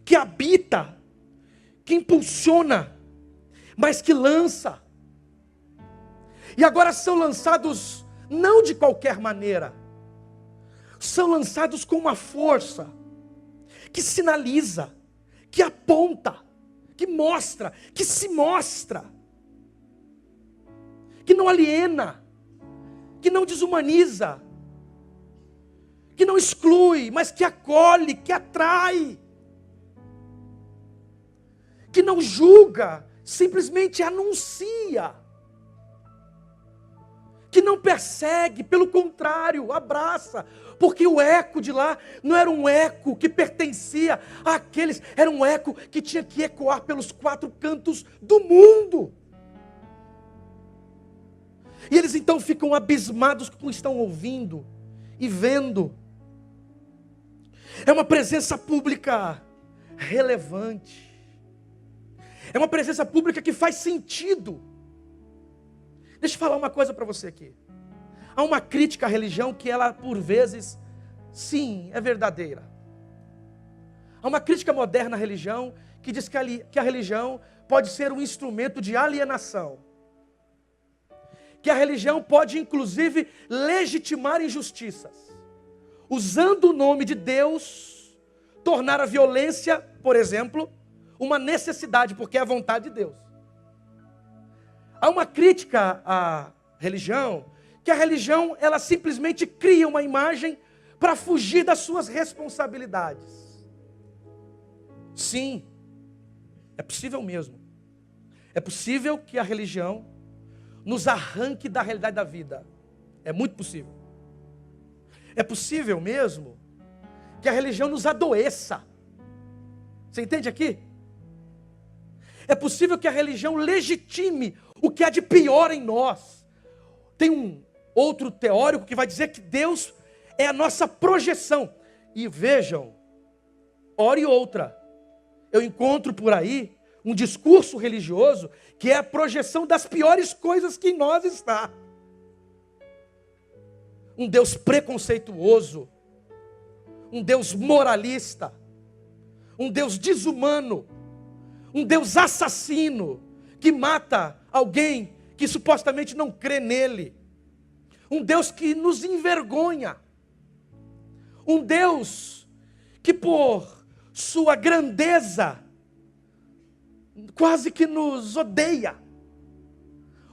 que habita, que impulsiona, mas que lança. E agora são lançados não de qualquer maneira. São lançados com uma força que sinaliza, que aponta, que mostra, que se mostra, que não aliena, que não desumaniza, que não exclui, mas que acolhe, que atrai, que não julga, simplesmente anuncia, que não persegue, pelo contrário, abraça, porque o eco de lá não era um eco que pertencia àqueles, era um eco que tinha que ecoar pelos 4 cantos do mundo. E eles então ficam abismados com o que estão ouvindo e vendo. É uma presença pública relevante. É uma presença pública que faz sentido. Deixa eu falar uma coisa para você aqui. Há uma crítica à religião que ela, por vezes, sim, é verdadeira. Há uma crítica moderna à religião que diz que a religião pode ser um instrumento de alienação. que a religião pode inclusive legitimar injustiças, usando o nome de Deus, tornar a violência, por exemplo, uma necessidade, porque é a vontade de Deus. Há uma crítica à religião, que a religião ela simplesmente cria uma imagem para fugir das suas responsabilidades. Sim, é possível mesmo. É possível que a religião nos arranque da realidade da vida. É muito possível. É possível mesmo que a religião nos adoeça. Você entende aqui? É possível que a religião legitime o que há de pior em nós. Tem um outro teórico que vai dizer que Deus é a nossa projeção. E vejam, hora e outra, eu encontro por aí um discurso religioso que é a projeção das piores coisas que em nós está. Um Deus preconceituoso, um Deus moralista, um Deus desumano, um Deus assassino, que mata alguém que supostamente não crê nele. Um Deus que nos envergonha. Um Deus que por sua grandeza quase que nos odeia.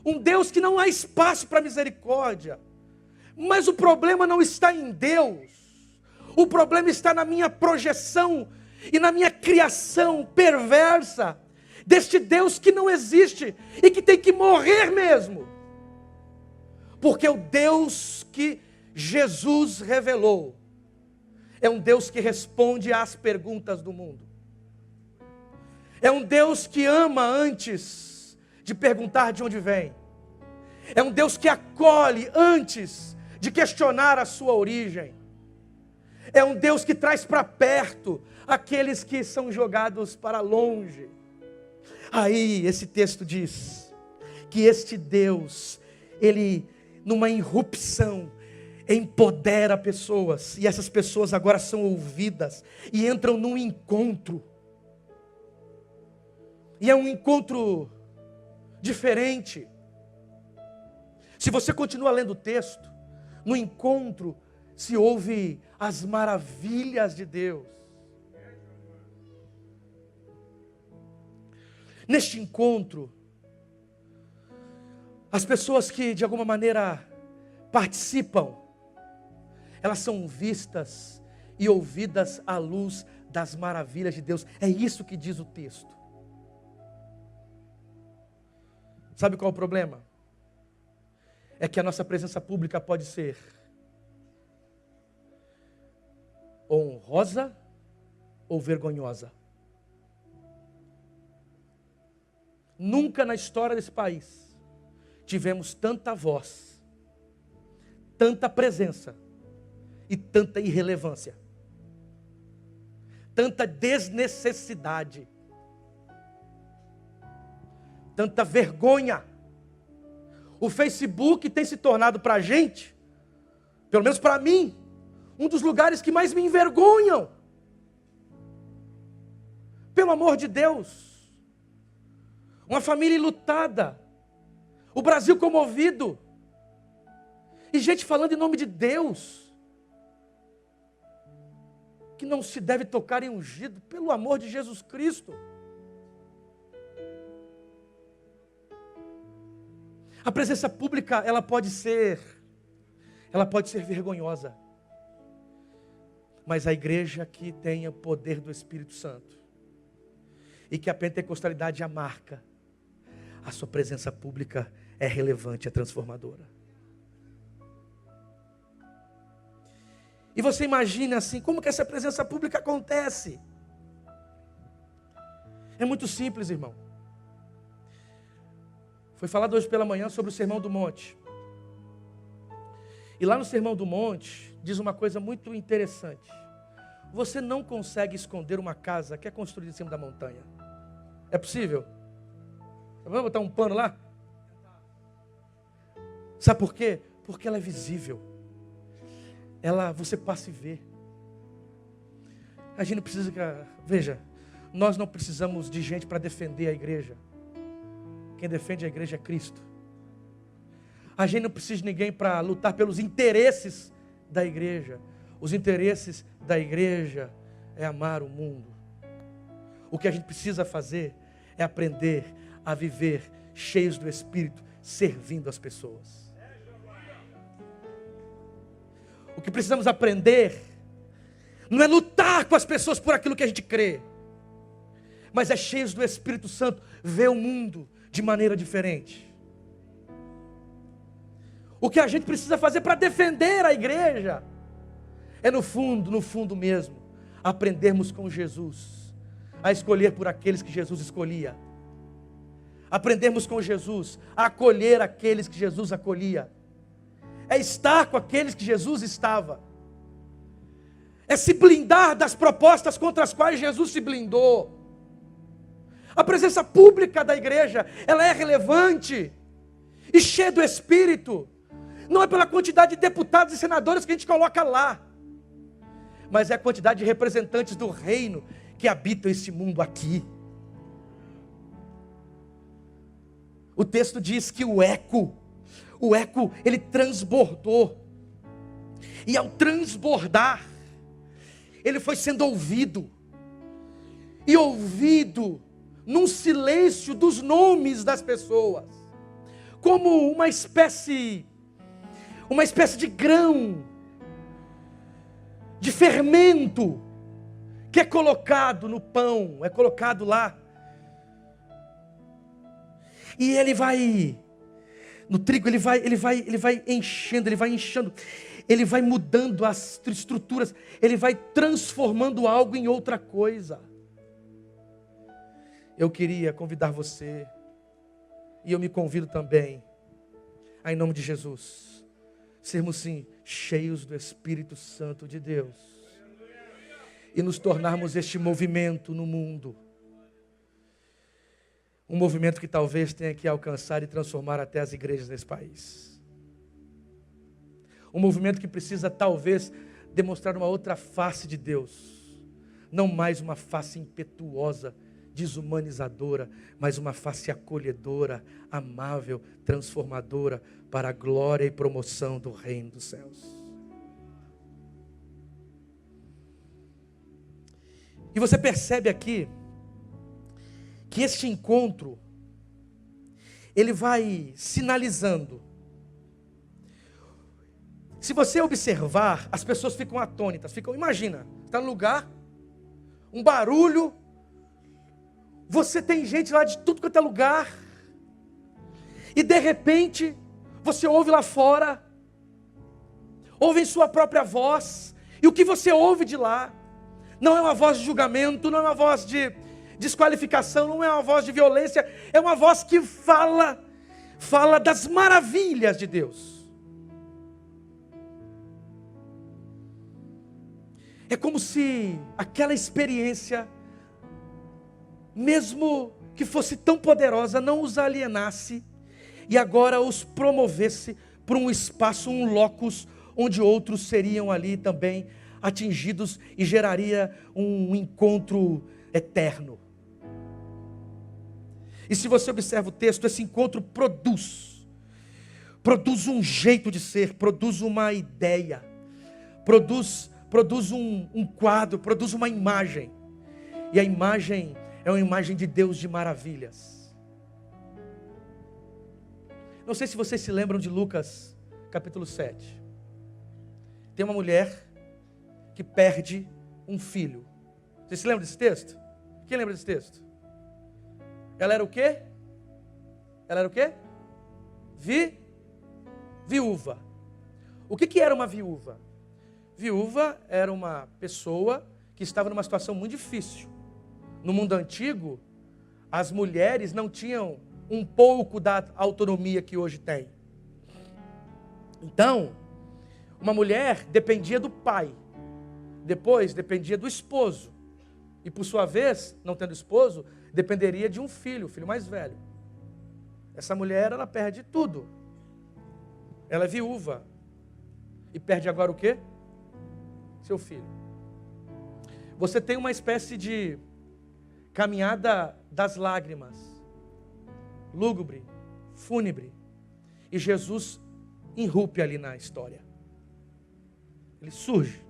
Um Deus que não há espaço para misericórdia. Mas o problema não está em Deus. O problema está na minha projeção e na minha criação perversa deste Deus que não existe e que tem que morrer mesmo. Porque o Deus que Jesus revelou é um Deus que responde às perguntas do mundo. É um Deus que ama antes de perguntar de onde vem. É um Deus que acolhe antes de questionar a sua origem. É um Deus que traz para perto aqueles que são jogados para longe. Aí esse texto diz que este Deus, ele numa irrupção, empodera pessoas, e essas pessoas agora são ouvidas, e entram num encontro, e é um encontro diferente. Se você continua lendo o texto, no encontro se ouve as maravilhas de Deus. Neste encontro, as pessoas que de alguma maneira participam, elas são vistas e ouvidas à luz das maravilhas de Deus. É isso que diz o texto. Sabe qual é o problema? É que a nossa presença pública pode ser honrosa ou vergonhosa. Nunca na história desse país tivemos tanta voz, tanta presença e tanta irrelevância, tanta desnecessidade, tanta vergonha. O Facebook tem se tornado para a gente, pelo menos para mim, um dos lugares que mais me envergonham. Pelo amor de Deus. Uma família enlutada. O Brasil comovido. E gente falando em nome de Deus. Que não se deve tocar em ungido, pelo amor de Jesus Cristo. A presença pública, ela pode ser vergonhosa. Mas a igreja que tenha o poder do Espírito Santo, e que a pentecostalidade a marca, a sua presença pública é relevante, é transformadora. E você imagina assim, como que essa presença pública acontece? É muito simples, irmão. Foi falado hoje pela manhã sobre o Sermão do Monte. E lá no Sermão do Monte, diz uma coisa muito interessante. Você não consegue esconder uma casa que é construída em cima da montanha. É possível? Vamos botar um pano lá? Sabe por quê? Porque ela é visível. Você passa e vê. A gente não precisa... Veja, nós não precisamos de gente para defender a igreja. Quem defende a igreja é Cristo. A gente não precisa de ninguém para lutar pelos interesses da igreja. Os interesses da igreja é amar o mundo. O que a gente precisa fazer é aprender a viver cheios do Espírito, servindo as pessoas. O que precisamos aprender não é lutar com as pessoas por aquilo que a gente crê, mas é cheios do Espírito Santo, ver o mundo de maneira diferente. O que a gente precisa fazer para defender a igreja é no fundo mesmo, aprendermos com Jesus a escolher por aqueles que Jesus escolhia. Aprendermos com Jesus a acolher aqueles que Jesus acolhia. É estar com aqueles que Jesus estava. É se blindar das propostas contra as quais Jesus se blindou. A presença pública da igreja, ela é relevante e cheia do Espírito. Não é pela quantidade de deputados e senadores que a gente coloca lá, mas é a quantidade de representantes do reino que habitam esse mundo aqui. O texto diz que o eco, ele transbordou. E ao transbordar, ele foi sendo ouvido. E ouvido num silêncio dos nomes das pessoas. Como uma espécie de grão, de fermento, que é colocado no pão, é colocado lá. E ele vai, no trigo, ele vai enchendo, ele vai mudando as estruturas, ele vai transformando algo em outra coisa. Eu queria convidar você, e eu me convido também, em nome de Jesus, sermos sim cheios do Espírito Santo de Deus, e nos tornarmos este movimento no mundo. Um movimento que talvez tenha que alcançar e transformar até as igrejas desse país. Um movimento que precisa talvez demonstrar uma outra face de Deus. Não mais uma face impetuosa, desumanizadora, mas uma face acolhedora, amável, transformadora para a glória e promoção do reino dos céus. E você percebe aqui que este encontro, ele vai sinalizando. Se você observar, as pessoas ficam atônitas, imagina, está no lugar, um barulho, você tem gente lá de tudo quanto é lugar, e de repente, você ouve lá fora, ouve em sua própria voz, e o que você ouve de lá, não é uma voz de julgamento, não é uma voz de desqualificação, não é uma voz de violência, é uma voz que fala das maravilhas de Deus. É como se aquela experiência, mesmo que fosse tão poderosa, não os alienasse e agora os promovesse para um espaço, um locus, onde outros seriam ali também atingidos e geraria um encontro eterno. E se você observa o texto, esse encontro produz um jeito de ser, produz uma ideia, produz um quadro, produz uma imagem. E a imagem é uma imagem de Deus de maravilhas. Não sei se vocês se lembram de Lucas, capítulo 7. Tem uma mulher que perde um filho. Vocês se lembram desse texto? Quem lembra desse texto? Ela era o quê? Ela era o quê? Viúva. O que era uma viúva? Viúva era uma pessoa que estava numa situação muito difícil. No mundo antigo, as mulheres não tinham um pouco da autonomia que hoje tem. Então, uma mulher dependia do pai, depois dependia do esposo, e por sua vez, não tendo esposo, dependeria de um filho, o filho mais velho. Essa mulher, ela perde tudo. Ela é viúva. E perde agora o quê? Seu filho. Você tem uma espécie de caminhada das lágrimas, lúgubre, fúnebre. E Jesus irrompe ali na história. Ele surge.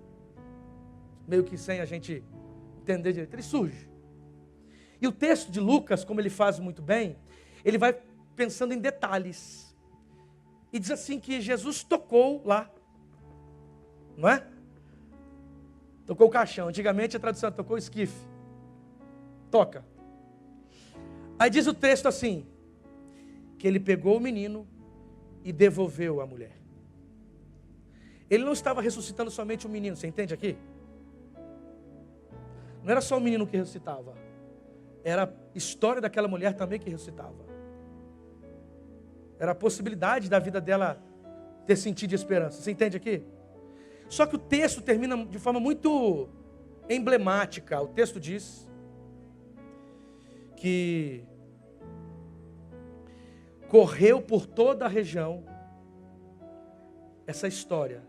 Meio que sem a gente entender direito. Ele surge. E o texto de Lucas, como ele faz muito bem, ele vai pensando em detalhes. E diz assim que Jesus tocou lá. Não é? Tocou o caixão. Antigamente a tradução tocou o esquife. Toca. Aí diz o texto assim, que ele pegou o menino e devolveu a mulher. Ele não estava ressuscitando somente o menino, você entende aqui? Não era só o menino que ressuscitava. Era a história daquela mulher também que ressuscitava. Era a possibilidade da vida dela ter sentido de esperança. Você entende aqui? Só que o texto termina de forma muito emblemática. O texto diz que correu por toda a região essa história.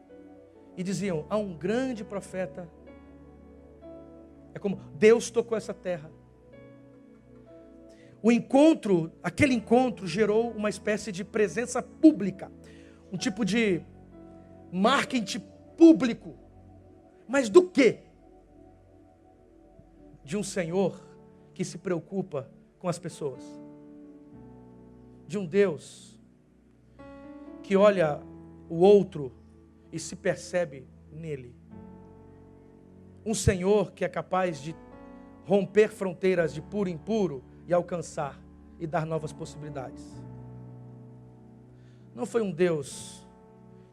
E diziam, há um grande profeta. É como Deus tocou essa terra. Aquele encontro gerou uma espécie de presença pública. Um tipo de marketing público. Mas do quê? De um Senhor que se preocupa com as pessoas. De um Deus que olha o outro e se percebe nele. Um Senhor que é capaz de romper fronteiras de puro em puro e alcançar e dar novas possibilidades. Não foi um Deus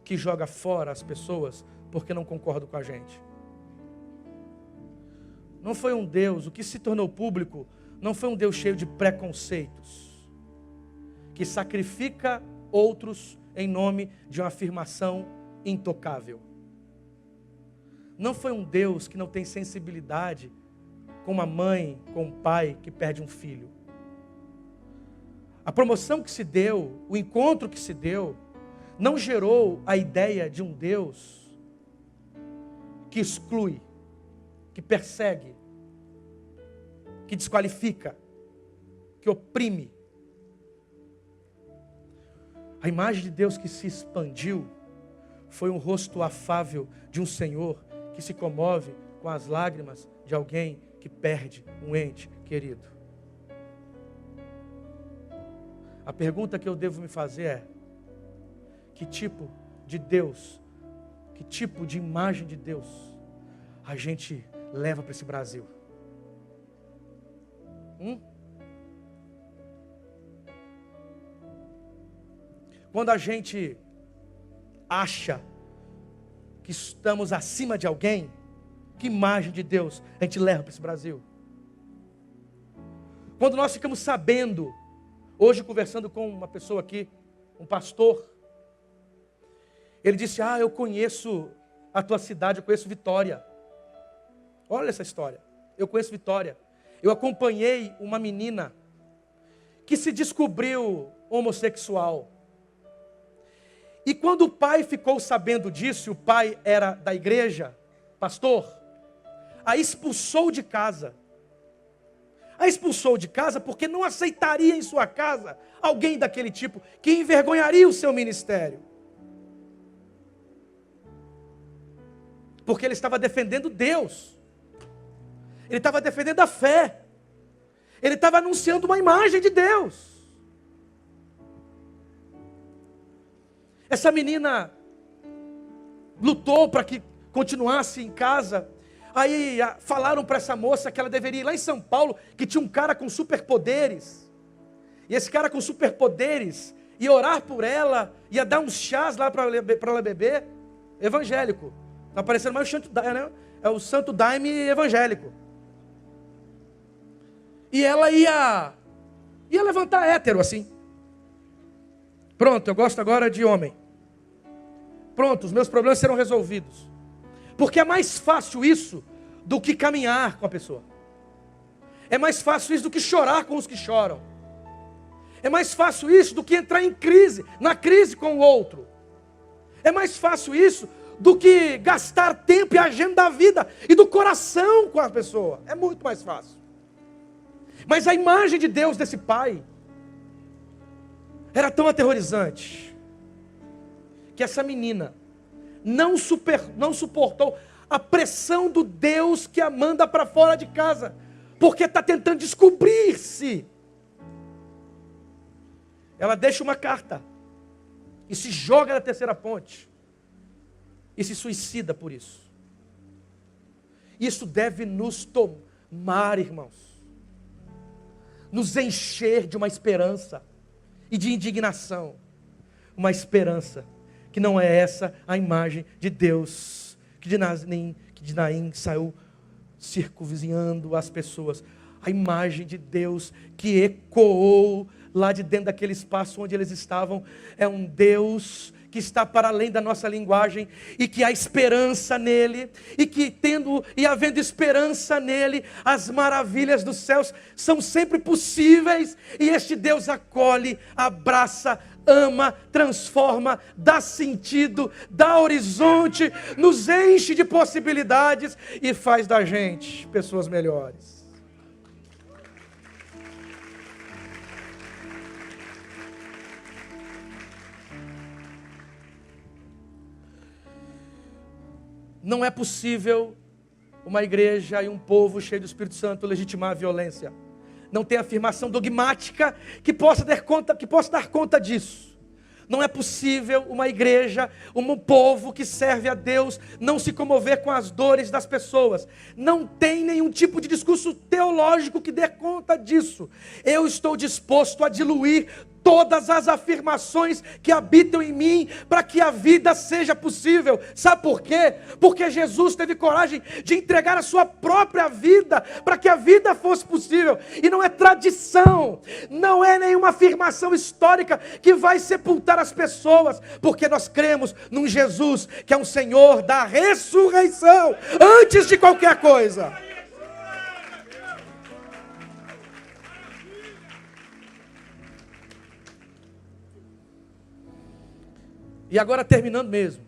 que joga fora as pessoas porque não concordam com a gente. Não foi um Deus, o que se tornou público, não foi um Deus cheio de preconceitos, que sacrifica outros em nome de uma afirmação intocável. Não foi um Deus que não tem sensibilidade com uma mãe, com um pai que perde um filho. A promoção que se deu, o encontro que se deu, não gerou a ideia de um Deus que exclui, que persegue, que desqualifica, que oprime. A imagem de Deus que se expandiu foi um rosto afável de um Senhor que se comove com as lágrimas de alguém que perde um ente querido. A pergunta que eu devo me fazer é: que tipo de Deus, que tipo de imagem de Deus a gente leva para esse Brasil? Quando a gente acha que estamos acima de alguém, que imagem de Deus a gente leva para esse Brasil? Quando nós ficamos sabendo, hoje conversando com uma pessoa aqui, um pastor, ele disse: eu conheço a tua cidade, eu conheço Vitória. Olha essa história, eu conheço Vitória. Eu acompanhei uma menina que se descobriu homossexual. E quando o pai ficou sabendo disso, o pai era da igreja, pastor, a expulsou de casa. A expulsou de casa porque não aceitaria em sua casa alguém daquele tipo, que envergonharia o seu ministério. Porque ele estava defendendo Deus. Ele estava defendendo a fé. Ele estava anunciando uma imagem de Deus. Essa menina lutou para que continuasse em casa. Aí falaram para essa moça que ela deveria ir lá em São Paulo, que tinha um cara com superpoderes. E esse cara com superpoderes ia orar por ela, ia dar uns chás lá para ela beber. Evangélico. Está parecendo mais o Santo Daime evangélico. E ela ia levantar hétero assim. Pronto, eu gosto agora de homem. Pronto, os meus problemas serão resolvidos. Porque é mais fácil isso do que caminhar com a pessoa. É mais fácil isso do que chorar com os que choram. É mais fácil isso do que entrar em crise, na crise com o outro. É mais fácil isso do que gastar tempo e agenda da vida e do coração com a pessoa. É muito mais fácil. Mas a imagem de Deus desse pai era tão aterrorizante, que essa menina não suportou a pressão do Deus que a manda para fora de casa, porque está tentando descobrir-se. Ela deixa uma carta e se joga na terceira ponte e se suicida por isso. Isso deve nos tomar, irmãos, nos encher de uma esperança e de indignação. Uma esperança que não é essa a imagem de Deus, que de Naim saiu circunvizinhando as pessoas. A imagem de Deus que ecoou lá de dentro daquele espaço onde eles estavam. É um Deus que está para além da nossa linguagem, e que há esperança nele, e que tendo e havendo esperança nele, as maravilhas dos céus são sempre possíveis, e este Deus acolhe, abraça, ama, transforma, dá sentido, dá horizonte, nos enche de possibilidades e faz da gente pessoas melhores. Não é possível uma igreja e um povo cheio do Espírito Santo legitimar a violência. Não tem afirmação dogmática que possa dar conta disso. Não é possível uma igreja, um povo que serve a Deus, não se comover com as dores das pessoas. Não tem nenhum tipo de discurso teológico que dê conta disso. Eu estou disposto a diluir todas as afirmações que habitam em mim, para que a vida seja possível. Sabe por quê? Porque Jesus teve coragem de entregar a sua própria vida, para que a vida fosse possível. E não é tradição, não é nenhuma afirmação histórica que vai sepultar as pessoas, porque nós cremos num Jesus que é um Senhor da ressurreição, antes de qualquer coisa. E agora terminando mesmo.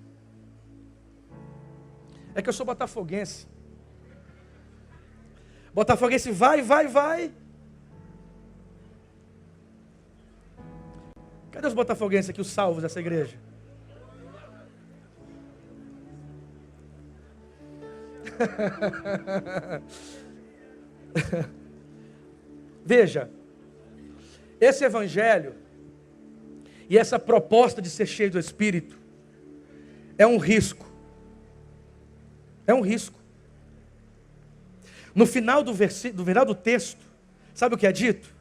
É que eu sou botafoguense. Botafoguense vai. Cadê os botafoguenses aqui, os salvos dessa igreja? Veja, esse evangelho e essa proposta de ser cheio do Espírito é um risco. É um risco. No final do final do texto, sabe o que é dito?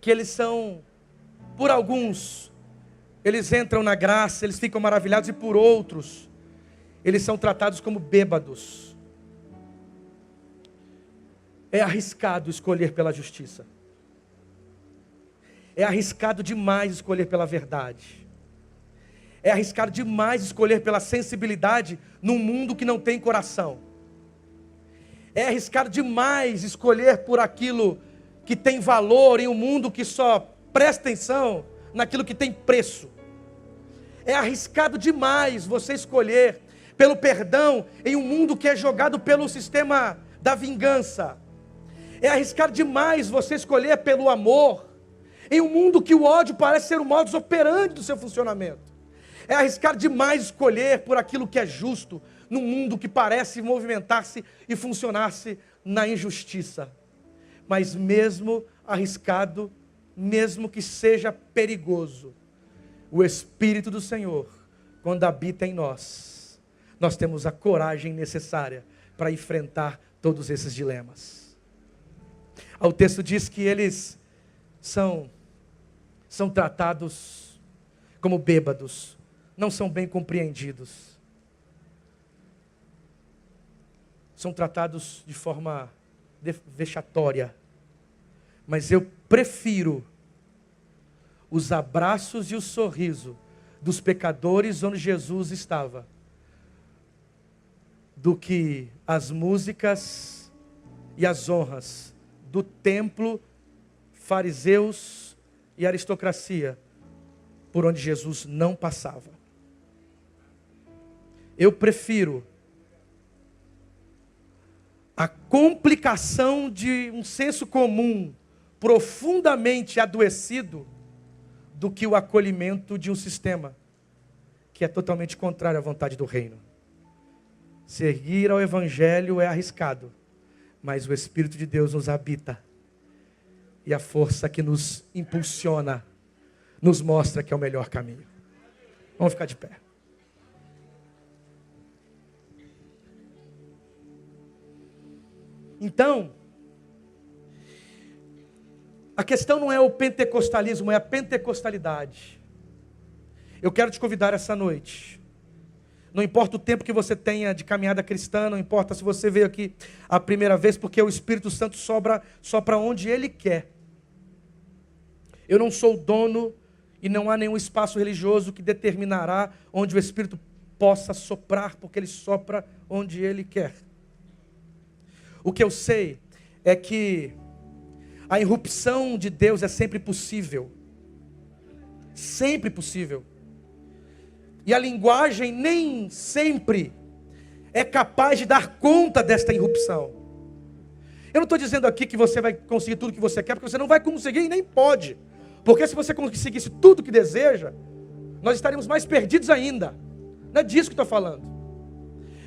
Que eles são, por alguns, eles entram na graça, eles ficam maravilhados, e por outros, eles são tratados como bêbados. É arriscado escolher pela justiça. É arriscado demais escolher pela verdade. É arriscado demais escolher pela sensibilidade num mundo que não tem coração. É arriscado demais escolher por aquilo que tem valor em um mundo que só presta atenção naquilo que tem preço. É arriscado demais você escolher pelo perdão em um mundo que é jogado pelo sistema da vingança. É arriscado demais você escolher pelo amor em um mundo que o ódio parece ser o modus operandi do seu funcionamento. É arriscado demais escolher por aquilo que é justo, num mundo que parece movimentar-se e funcionar-se na injustiça. Mas mesmo arriscado, mesmo que seja perigoso, o Espírito do Senhor, quando habita em nós, nós temos a coragem necessária para enfrentar todos esses dilemas. O texto diz que eles são tratados como bêbados, não são bem compreendidos. São tratados de forma vexatória. Mas eu prefiro os abraços e o sorriso dos pecadores onde Jesus estava, do que as músicas e as honras do templo, fariseus e aristocracia, por onde Jesus não passava. Eu prefiro a complicação de um senso comum profundamente adoecido do que o acolhimento de um sistema que é totalmente contrário à vontade do reino. Seguir ao Evangelho é arriscado, mas o Espírito de Deus nos habita. E a força que nos impulsiona, nos mostra que é o melhor caminho. Vamos ficar de pé. Então, a questão não é o pentecostalismo, é a pentecostalidade. Eu quero te convidar essa noite. Não importa o tempo que você tenha de caminhada cristã, não importa se você veio aqui a primeira vez, porque o Espírito Santo sopra onde Ele quer. Eu não sou o dono e não há nenhum espaço religioso que determinará onde o Espírito possa soprar, porque Ele sopra onde Ele quer. O que eu sei é que a irrupção de Deus é sempre possível. Sempre possível. E a linguagem nem sempre é capaz de dar conta desta irrupção. Eu não estou dizendo aqui que você vai conseguir tudo que você quer, porque você não vai conseguir e nem pode. Porque se você conseguisse tudo que deseja, nós estaríamos mais perdidos ainda. Não é disso que estou falando.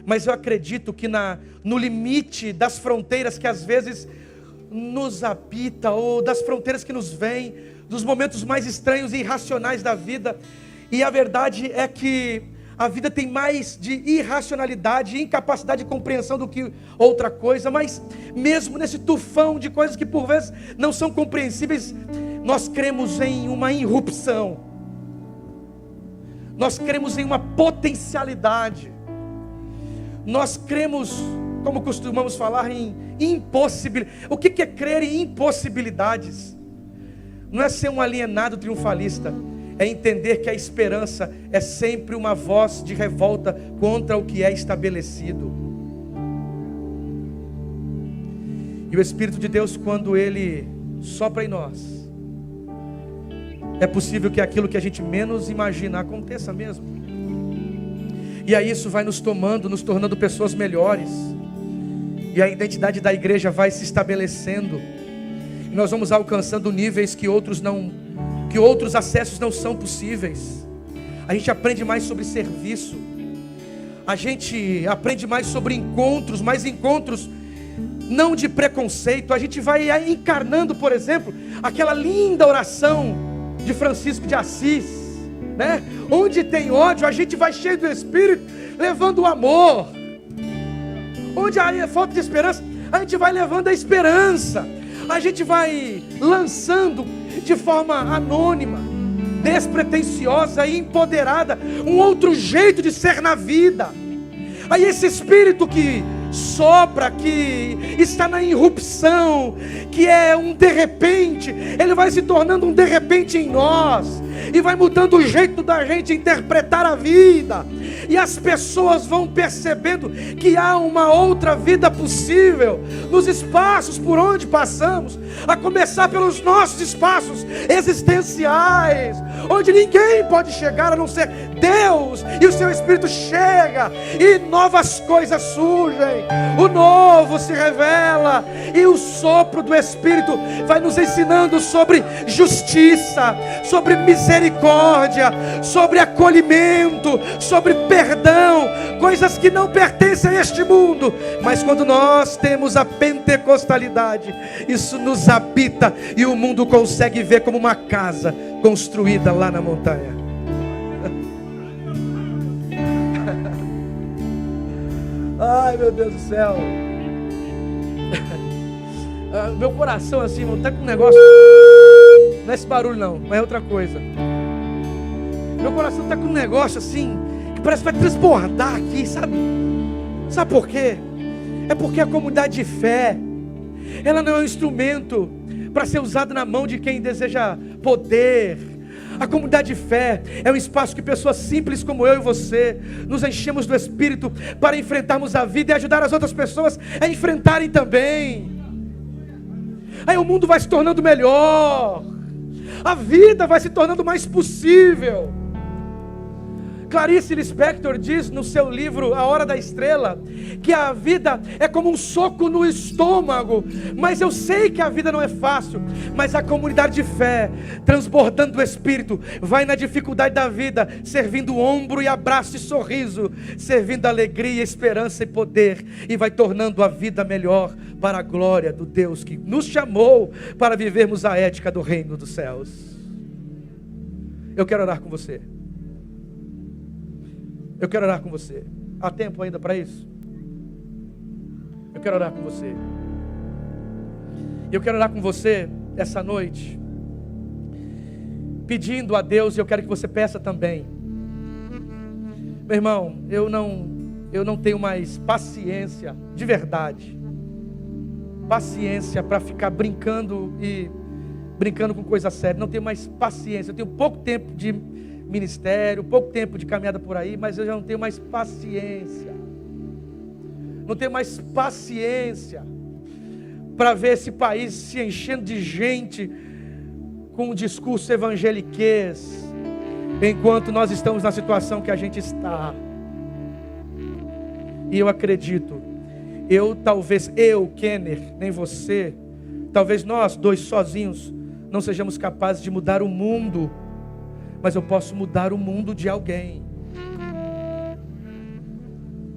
Mas eu acredito que no limite das fronteiras que às vezes nos habita, ou das fronteiras que nos vêm, dos momentos mais estranhos e irracionais da vida. E a verdade é que a vida tem mais de irracionalidade, incapacidade de compreensão do que outra coisa. Mas mesmo nesse tufão de coisas que por vezes não são compreensíveis, nós cremos em uma irrupção. Nós cremos em uma potencialidade. Nós cremos, como costumamos falar, em impossibilidade. O que é crer em impossibilidades? Não é ser um alienado triunfalista. É entender que a esperança é sempre uma voz de revolta contra o que é estabelecido. E o Espírito de Deus, quando Ele sopra em nós, é possível que aquilo que a gente menos imagina aconteça mesmo. E aí isso vai nos tornando pessoas melhores. E a identidade da igreja vai se estabelecendo. E nós vamos alcançando níveis que outros acessos não são possíveis. A gente aprende mais sobre serviço. A gente aprende mais sobre encontros, mais encontros não de preconceito. A gente vai encarnando, por exemplo, aquela linda oração de Francisco de Assis, né? Onde tem ódio, a gente vai cheio do Espírito, levando o amor. Onde há falta de esperança, a gente vai levando a esperança. A gente vai lançando de forma anônima, despretensiosa e empoderada um outro jeito de ser na vida. Aí esse Espírito que sopra, que está na irrupção, que é um de repente, ele vai se tornando um de repente em nós, e vai mudando o jeito da gente interpretar a vida, e as pessoas vão percebendo que há uma outra vida possível, nos espaços por onde passamos, a começar pelos nossos espaços existenciais, onde ninguém pode chegar a não ser Deus, e o seu Espírito chega, e novas coisas surgem, o novo se revela, e o sopro do Espírito vai nos ensinando sobre justiça, sobre misericórdia, sobre acolhimento, sobre perdão, coisas que não pertencem a este mundo, mas quando nós temos a pentecostalidade, isso nos habita, e o mundo consegue ver como uma casa construída lá na montanha. Ai, meu Deus do céu. Meu coração assim, irmão, tá com um negócio. Não é esse barulho não, mas é outra coisa. Meu coração tá com um negócio assim, que parece que vai transbordar aqui, sabe? Sabe por quê? É porque a comunidade de fé, ela não é um instrumento para ser usado na mão de quem deseja poder. A comunidade de fé é um espaço que pessoas simples como eu e você nos enchemos do Espírito para enfrentarmos a vida e ajudar as outras pessoas a enfrentarem também. Aí o mundo vai se tornando melhor, a vida vai se tornando mais possível. Clarice Lispector diz no seu livro A Hora da Estrela que a vida é como um soco no estômago. Mas eu sei que a vida não é fácil, mas a comunidade de fé, transbordando do Espírito, vai na dificuldade da vida, servindo ombro e abraço e sorriso, servindo alegria, esperança e poder, e vai tornando a vida melhor para a glória do Deus que nos chamou para vivermos a ética do reino dos céus. Eu quero orar com você. Eu quero orar com você. Há tempo ainda para isso? Eu quero orar com você. Eu quero orar com você essa noite, pedindo a Deus, e eu quero que você peça também. Meu irmão, eu não tenho mais paciência, de verdade, paciência para ficar brincando com coisa séria. Não tenho mais paciência. Eu tenho pouco tempo de ministério, pouco tempo de caminhada por aí, mas eu já não tenho mais paciência. Não tenho mais paciência para ver esse país se enchendo de gente com um discurso evangeliquez, enquanto nós estamos na situação que a gente está. E eu acredito, talvez eu, Kenner, nem você, talvez nós dois sozinhos não sejamos capazes de mudar o mundo, mas eu posso mudar o mundo de alguém.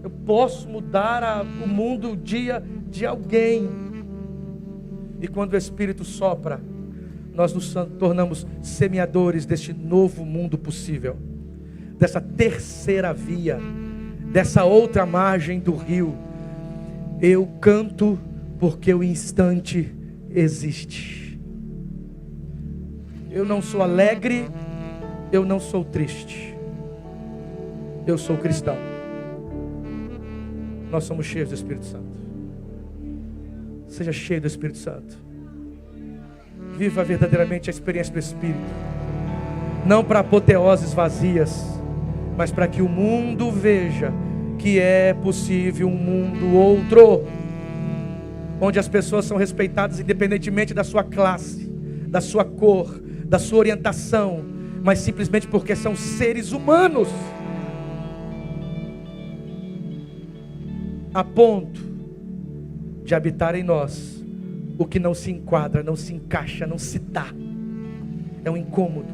Eu posso mudar o mundo de alguém. E quando o Espírito sopra, nós nos tornamos semeadores deste novo mundo possível, dessa terceira via, dessa outra margem do rio. Eu canto porque o instante existe. Eu não sou alegre, eu não sou triste, eu sou cristão. Nós somos cheios do Espírito Santo. Seja cheio do Espírito Santo. Viva verdadeiramente a experiência do Espírito, não para apoteoses vazias, mas para que o mundo veja que é possível um mundo outro, onde as pessoas são respeitadas independentemente da sua classe, da sua cor, da sua orientação, mas simplesmente porque são seres humanos, a ponto de habitar em nós o que não se enquadra, não se encaixa, não se dá. É um incômodo.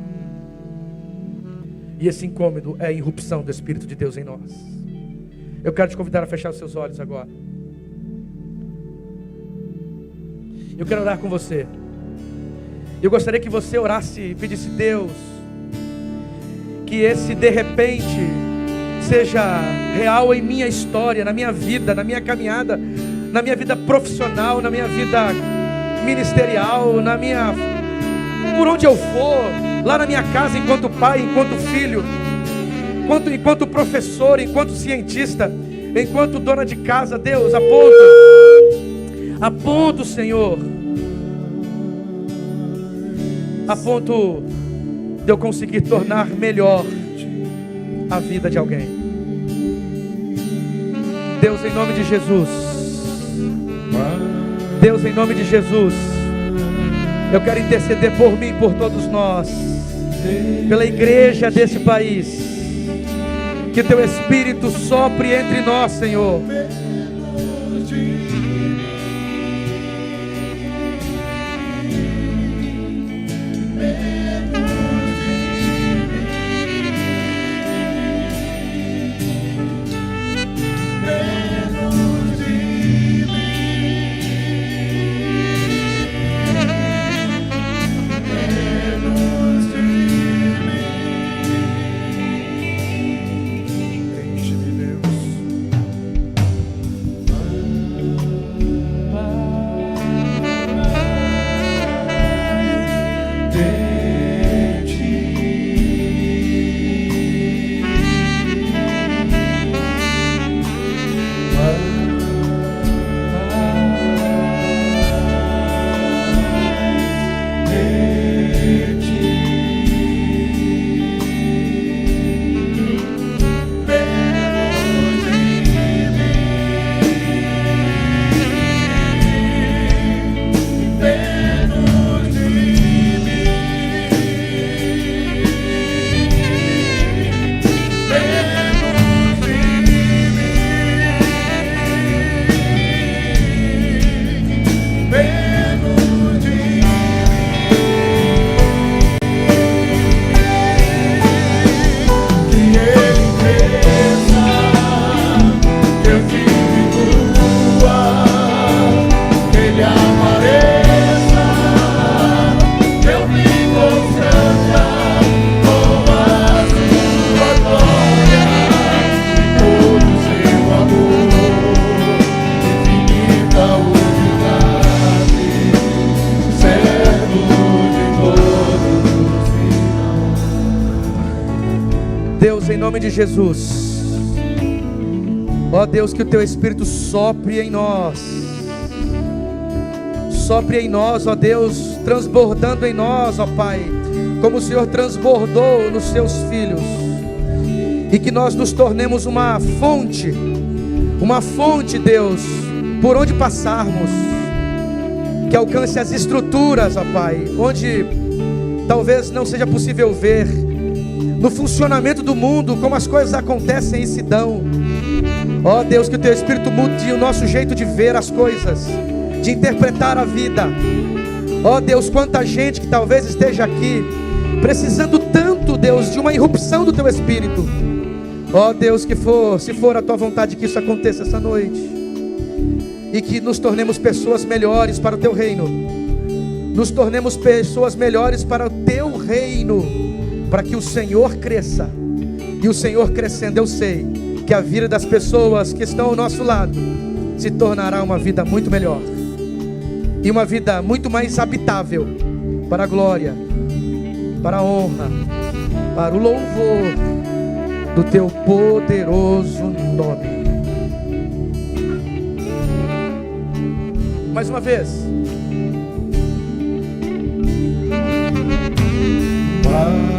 E esse incômodo é a irrupção do Espírito de Deus em nós. Eu quero te convidar a fechar os seus olhos agora. Eu quero orar com você. Eu gostaria que você orasse e pedisse: Deus, que esse de repente seja real em minha história, na minha vida, na minha caminhada, na minha vida profissional, na minha vida ministerial, por onde eu for, lá na minha casa, enquanto pai, enquanto filho, enquanto professor, enquanto cientista, enquanto dona de casa. Deus, a ponto, Senhor, a ponto de eu conseguir tornar melhor a vida de alguém. Deus, em nome de Jesus, Deus, em nome de Jesus, eu quero interceder por mim e por todos nós, pela igreja desse país. Que teu Espírito sopre entre nós, Senhor. nome de Jesus. Ó Deus, que o Teu Espírito sopre em nós. Sopre em nós, ó Deus, transbordando em nós, ó Pai, como o Senhor transbordou nos Seus filhos. E que nós nos tornemos uma fonte, Deus, por onde passarmos, que alcance as estruturas, ó Pai, onde talvez não seja possível ver, no funcionamento do mundo, como as coisas acontecem e se dão. Ó Deus, que o Teu Espírito mude o nosso jeito de ver as coisas, de interpretar a vida. Ó Deus, quanta gente que talvez esteja aqui precisando tanto, Deus, de uma irrupção do Teu Espírito. Ó Deus, que se for a Tua vontade que isso aconteça essa noite, e que nos tornemos pessoas melhores para o Teu reino, nos tornemos pessoas melhores para o Teu reino, para que o Senhor cresça, e o Senhor crescendo, eu sei que a vida das pessoas que estão ao nosso lado se tornará uma vida muito melhor, e uma vida muito mais habitável, para a glória, para a honra, para o louvor do Teu poderoso nome. Mais uma vez. Mais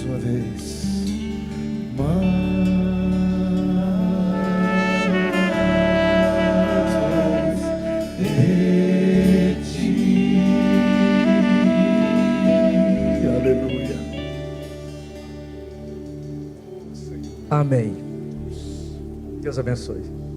uma vez. Amém. Deus abençoe.